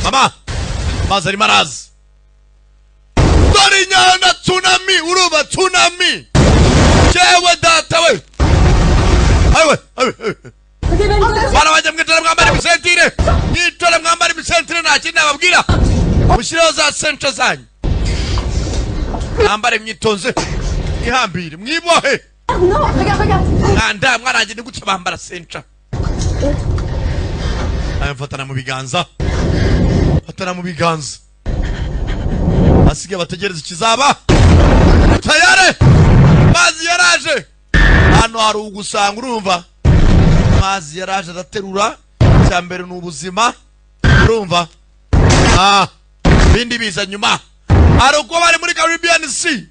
A: mama amazi ari marazi dore nyana tsunami uruba tsunami jewe data we aiwe bana bajya mwitore mwambare misentire mwitore mwambare misentire nta kindi nababwira mushireho za centre zanyu mwambare myitonze ihambire mwibohe mwanda mwarangiye ni gutya bambara centre mfatana mu biganza fatana mu biganza asige bategereza ikizaba tayare mazi yaraje hano hari ugusanga urumva mazi yaraje araterura cyambere n'ubuzima urumva bindi biza nyuma hari uko bari muri Caribbean Sea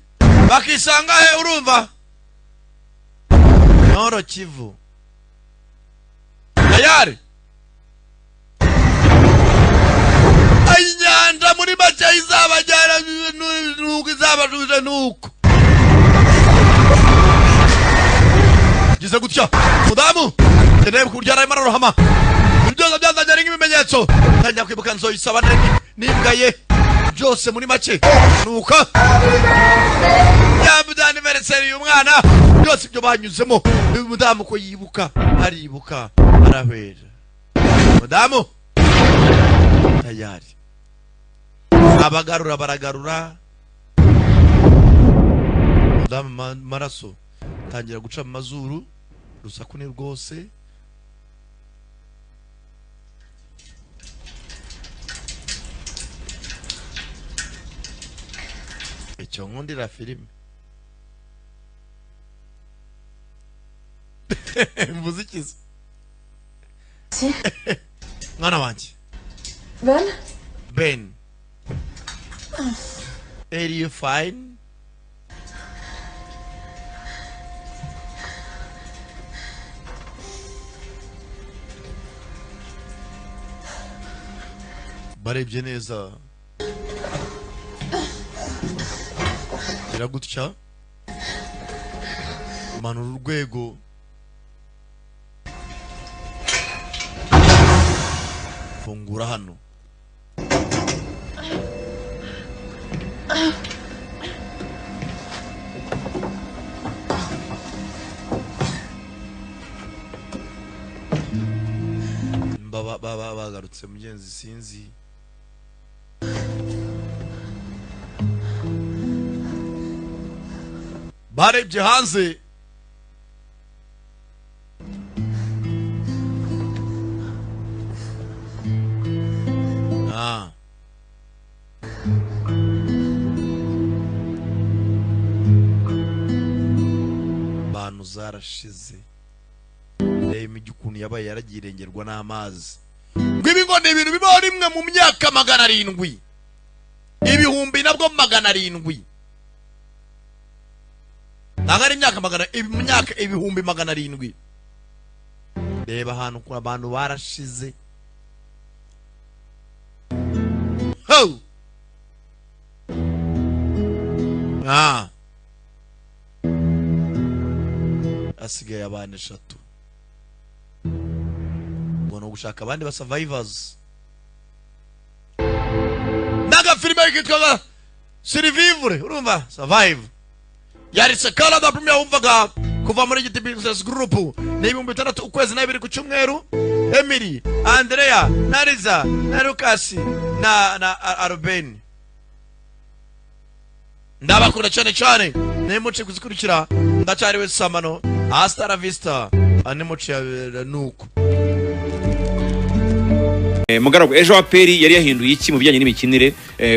A: bakisanga he urumva Noro Kivu tayare inyanja muri bacha izabajyana nuko izabajuje nuko gize gutya mudamu tenebe kuryara imara rohama ibyo byazanye nk'ibimenyetso tanya kwibuka nzo isaba nimbwaye byose muri make nuko yabudani anniversary y'umwana byose byo banyuzemo mudamu ko yibuka aribuka arahwera mudamu tayari abagarura baragarura mudamu maraso tangira guca mu mazuru rusaku ni rwose icyo nkundira filime mvuzikiza mwana wanjye Ben are you fine? barebye neza iragutya manura urwego fungura hano bagarutse mugenzi sinzi barebye hanze bantu zarashize reba igikuntu yabaye yaragirengerwa n'amazi ngwibi ni ibintu bibaho rimwe mu myaka 700 ibihumbi nabwo 700 nagari imyaka ibihumbi 700 reba ahantu ku abantu barashize ho asigaye abana 3 no gushaka abandi ba survivors naga filime yitwa Survivre urumva survive yari sekala da premier umvaga kuva muri GT Business Group n'ibihumbi 6 ukwezi na 2 ku cyumweru Emily Andrea Nariza na Lucas na Arben ndabakunda cyane nemuce kuzikurikira ndacyari we Samano hasta la vista anemuce nuko
M: Mugaragu ejo aperi yari yahinduye iki mu bijyanye n'imikinire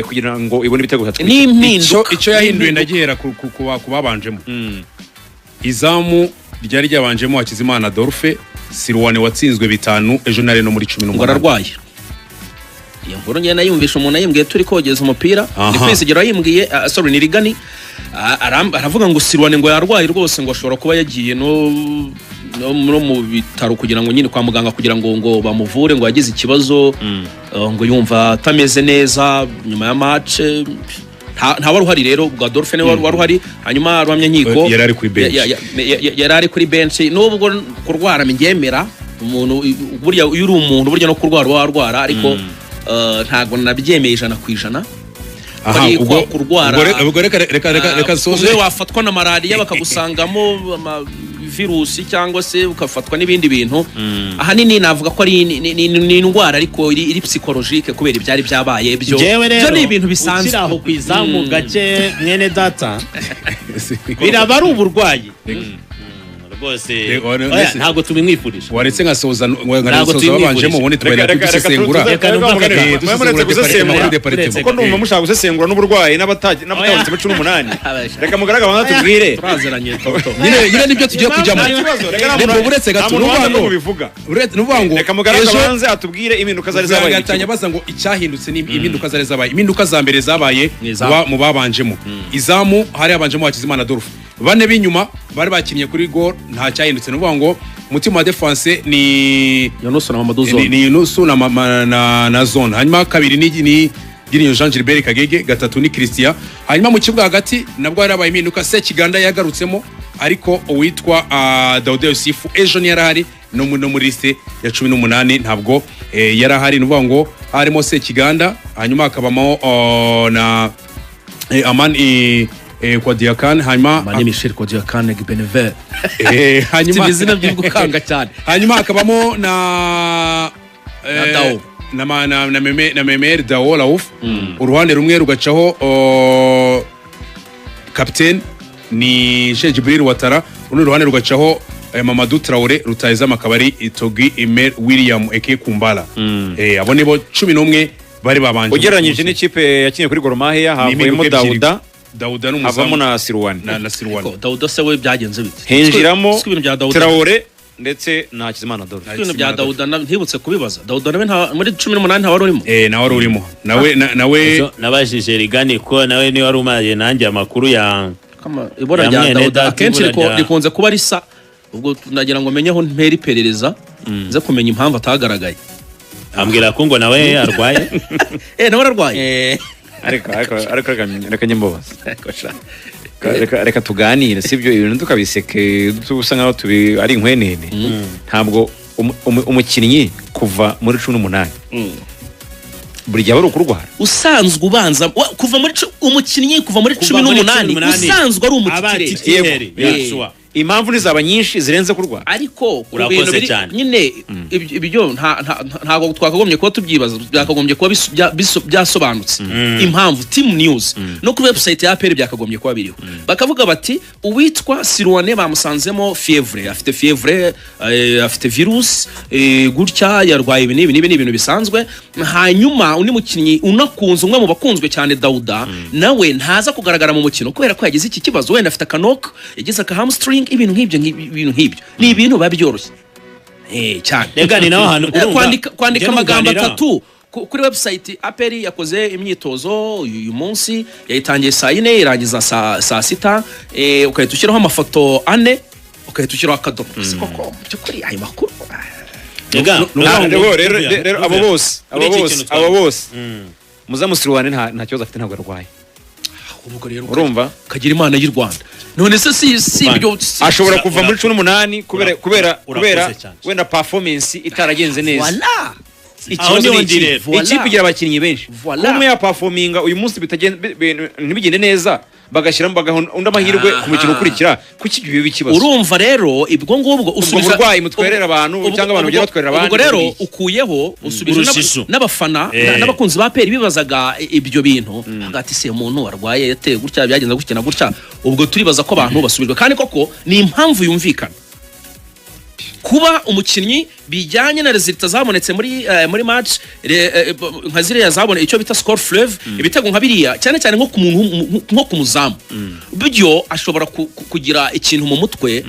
M: kugira ngo ibone ibitego hatwe
N: icyo yahinduye ndagihera ku babanjemo izamu ryari ryabanjemo Hakizimana Adolphe Sirwane watsinzwe 5 ejo nare no muri 18
O: ararwaye iyo nkuru ngena yumvisha umuntu ayimbwiye turi kogeza umupira ni kwisigera yimbwiye sorry ni Rigani aravuga ngo Sirwane ngo yarwaye rwose ngo ashobora kuba yagiye no mu bitaro kugira ngo nyine kwa muganga kugira ngo bamuvure ngo yagize ikibazo ngo yumva atameze neza nyuma ya match nta wari uhari rero ubwo Adolphe wari uhari hanyuma Rwamya Nkiko
N: yari ari kuri bench
O: yari ari kuri bench nubwo kurwara mbyemera umuntu burya uri umuntu burya no kurwara warwara ariko ntago nabyemeye 100%.
N: ubwo reka soze
O: wafatwa na malaria bakagusangamo virusi cyangwa se ukafatwa n'ibindi bintu ahanini navuga ko ari ni indwara ariko iri psychologique kubera ibyari byabaye byo ni ibintu bisanzwe
P: ukiraho kwizamu gake mwene data biraba ari uburwayi rwose ntago tumimwifurije
N: waretse nkasoza babanjemo ubundi tubaye kubisesengura
Q: kuko numva mushaka gusesengura n'uburwayi n'abatavutse 18 reka mugaragara abantu tubwire
O: twazeranye toto
N: nyine nibyo tugiye kujyamo reka buretse gato
Q: n'ubango reka mugaragara banze atubwire impinduka zari zabaye
N: gatanya baza ngo icyahindutse ni impinduka zari zabaye impinduka za mbere zabaye mu babanjemo izamu hari abanjemo Hakizimana Adolphe bane b'inyuma bari bakinnye kuri goal nta cyahindutse n'uvuga ngo umutima wa defense ni
O: Yunusu na Mamadou Zone
N: ni Yunusu na Zone hanyuma kabiri ni Girinyo Jean Gilbert Kagege gatatu ni Christian hanyuma mu kibuga hagati nabwo hari abaye impinduka Sekiganda yagarutsemo ariko uwitwa Daude Yusufu ejo ni yarahari no muri liste ya 18 ntabwo yarahari n'uvuga ngo harimo Sekiganda hanyuma akabamo na Amani kwa Diakan hanyuma
O: Mani Michel kwa Diakan Benever
N: hanyuma
O: izina by'ugukanga cyane
N: hanyuma akabamo na
O: Dao
N: na Memer Dao Lauf uruhande rumwe rugacaho captain ni Sheikh Jibril Watara urundi ruhande rugacaho Mamadou Traoré rutayiza makabari Itogi Emer William Eke Kumbala abo nibo 11 bari babanje
Q: ugereranyije n'ikipe yakinye kuri Gor Mahia havuyemo Dauda
N: n'umuzamu
Q: na Sirwani
O: Dauda se we byagenze bite
Q: hinjiramo Traoré ndetse na Hakizimana Adolphe
O: ibintu bya Dauda ntibutse kubibaza Dauda nawe muri 18 nta wari urimo
N: nawe wari urimo nawe
P: nabajije Rigani ko nawe ni wari umaye nanjye amakuru ya
O: ibora rya Dauda akenshi rikunze kuba risa ubwo nagira ngo menye aho mpera iperereza nze kumenya impamvu atagaragaye
P: ambwira ko ngo nawe arwaye
O: nawe arwaye
Q: reka nyembobaza reka tuganire sibyo ibintu tukabiseke dusa nkaho tubi ari inkwenene ntabwo umukinnyi kuva muri 18 buri gihe ari ukurwara
O: usanzwe ubanza kuva muri umukinnyi kuva muri 18 usanzwe ari umukirere
Q: impamvu nizaba nyinshi zirenze kurwara
O: ariko urakoze cyane nyine ibyo ntago twakagombye kuba tubyibaza byakagombye kuba byasobanutse impamvu team news no ku website ya APR byakagombye kuba biriho bakavuga bati uwitwa Sirwane bamusanzemo fievre afite virus gutya yarwaye ibintu bisanzwe hanyuma undi mukinnyi unakunze umwe mu bakunzwe cyane Dauda nawe ntaza kugaragara mu mukino kubera ko yagize iki kibazo wenda afite akanok yagize aka hamstring ibintu nk'ibyo ni ibintu babyoroshye cyane
P: rega ni naho hano
O: kwandika amagambo atatu kuri website APR yakoze imyitozo uyu munsi yayitangiye saa 4 irangiza saa 6 ukahita ushyiraho amafoto 4 ukahita ushyiraho akadomo koko byukuri ayo makuru
Q: rero abo bose muzamusirwane nta kibazo afite ntabwo arwaye urumva
O: kagira Imana y'u Rwanda none se si ibyo
Q: ashobora kuva muri 18 kubera wenda performance itaragenze neza ikipe igira abakinnyi benshi kumwe ya performinga uyu munsi ntibigende neza bagashyira undi amahirwe ku mukino ukurikira kuki ibyo bikibazo
O: urumva rero ibwo ngubwo
Q: usubiza uburwayi mutwerera abantu cyangwa abantu bagiye batwerera abandi
O: ubwo rero ukuyeho usubije n'abafana n'abakunzi ba APR bibazaga ibyo bintu hagati se umuntu warwaye yateye gutya byagenze gukina gutya ubwo turibaza ko abantu basubijwe kandi koko ni impamvu yumvikana kuba umukinnyi bijyanye na resultat zabonetse muri match nka ziriya zabone icyo bita score fleuve ibitego nka biriya cyane cyane nko ku muntu nko ku muzamu byo ashobora kugira ikintu mu mutwe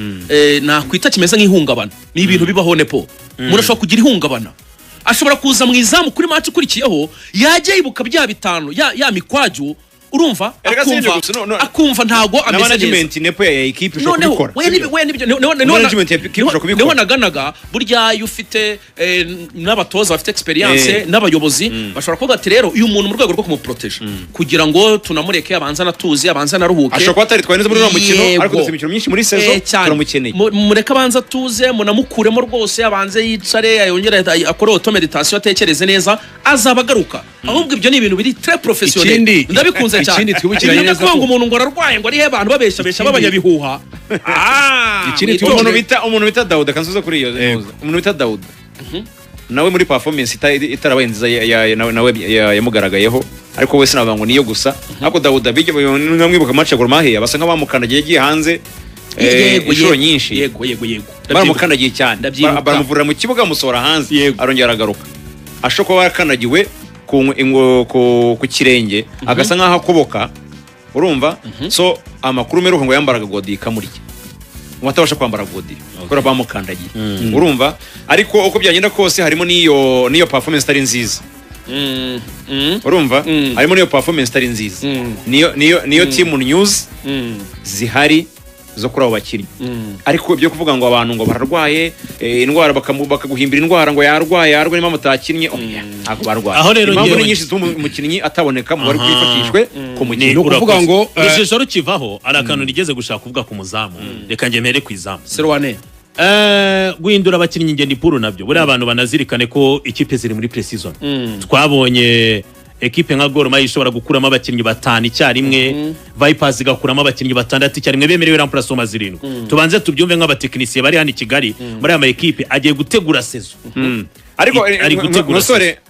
O: nakwita kimeze nk'ihungabana ni ibintu bibaho nepo murashobora kugira ihungabana ashobora kuza mu izamu kuri match ukurikiyeho yajya yibuka bya bitanu ya mikwaju urumva akumva ntago ameze neza
Q: management nepo ya equipe ishobora kubikora
O: niho naganaga burya iyo ufite n'abatoza bafite experience n'abayobozi bashobora kuvuga ati rero uyu muntu mu rwego rwo kumuproteje kugira ngo tunamureke abanza natuzi abanza naruhuke
Q: ashobora kuba ataritwaye neza muri uwo mukino ariko dufite imikino myinshi muri saison turamukeneye
O: mureka abanza tuze munamukuremo rwose abanze yicare yongera akore auto meditation atekereze neza azabagaruka ahubwo ibyo ni ibintu biri très professionnel ndabikunze cyane twibukiranye neza ko umuntu ngo ararwaye ngo ari he abantu babesha babanyabihuha
Q: umuntu bita Daud kansuza kuri iyo umuntu bita Daud nawe muri performance itarabaye nziza nawe yamugaragayeho ariko wese nabango niyo gusa ariko Daud abije namwibuka match ya Gor Mahia basa nk'abamukandagiye yagiye hanze inshuro nyinshi
O: yego
Q: baramukandagiye cyane baramuvurira mu kibuga musohora hanze arongera aragaruka ashoko bakanagiwe ku kirenge agasa nkaho akoboka urumva so amakuru meruka ngo yambaraga godi kamurye ngo atabasha kwambara godi kora bamukandagiye urumva ariko uko byagenda kose harimo niyo performance tari nziza urumva harimo niyo performance tari nziza niyo team news zihari zo kuri abo bakinnyi ariko ibyo kuvuga ngo abantu ngo bararwaye indwara bakaguhimbira indwara ngo yarwaye niba mutakinnye ntabwo barwaye
P: aho rero
Q: impamvu nyinshi zituma umukinnyi ataboneka mu bari kwifatishwe ku mukino
P: kuvuga ngo ijisho rukivaho ari akantu rigeze gushaka kuvuga ku muzamu reka njye mpere ku izamu
O: Serwane
P: guhindura abakinnyi ngeni puru nabyo buriya abantu banazirikane ko ikipe ziri muri pre-season twabonye ekipe nka Gor Mahia ishobora gukuramo abakinnyi 5 icyarimwe Vipers igakuramo abakinnyi 6 icyarimwe bemerewe remplacement 7 tubanze tubyumve nk'abatekinisiye bari hano i Kigali muri aya ekipe agiye gutegura saison
Q: ariko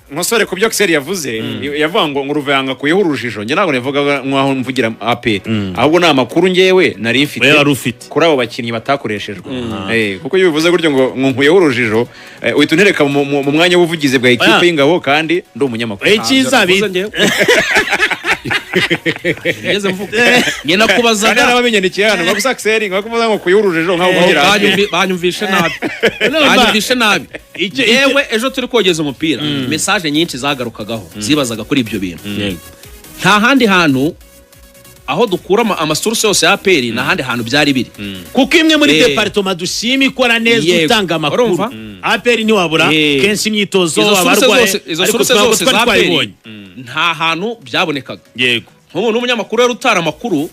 Q: nkosore ku byo Axel yavuze yavuga ngo Ruvanga kuyeho urujijo nge ntabwo nevuga nk'aho mvugira AP ahubwo na makuru ngewe nari mfite kuri abo bakinnyi batakoreshejwe kuko iyo bivuze gutyo ngo nkuyeho urujijo uhita untereka mu mwanya w'ubuvugizi bwa ekipe y'ingabo kandi ndi umunyamakuru
O: ngeze mvuga nge nakubazaga
Q: n'abamenyanikiye hano bagusa Axel ngakubaza ngo kuyeho urujijo nk'aho uvugira
O: banyumvishe nabi yewe ejo turi kogeza umupira message nyinshi zagarukagaho zibazaga kuri ibyo bintu nta handi hantu aho dukura amasource yose ya APR na handi hantu byari biri
P: kuko imwe muri departement dushima ikora neza utanga amakuru APR ni wabura kenshi imyitozo abarwaye
O: izo source zose za APR nta hantu byabonekaga
P: yego
O: nk'umuntu umunyamakuru yari utara amakuru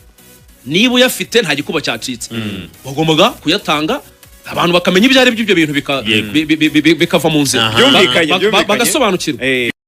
O: niba uyafite nta gikuba cyacitse bagombaga kuyatanga abantu bakamenya ibyo ari byo bintu bikava mu nzira bagasobanukirwa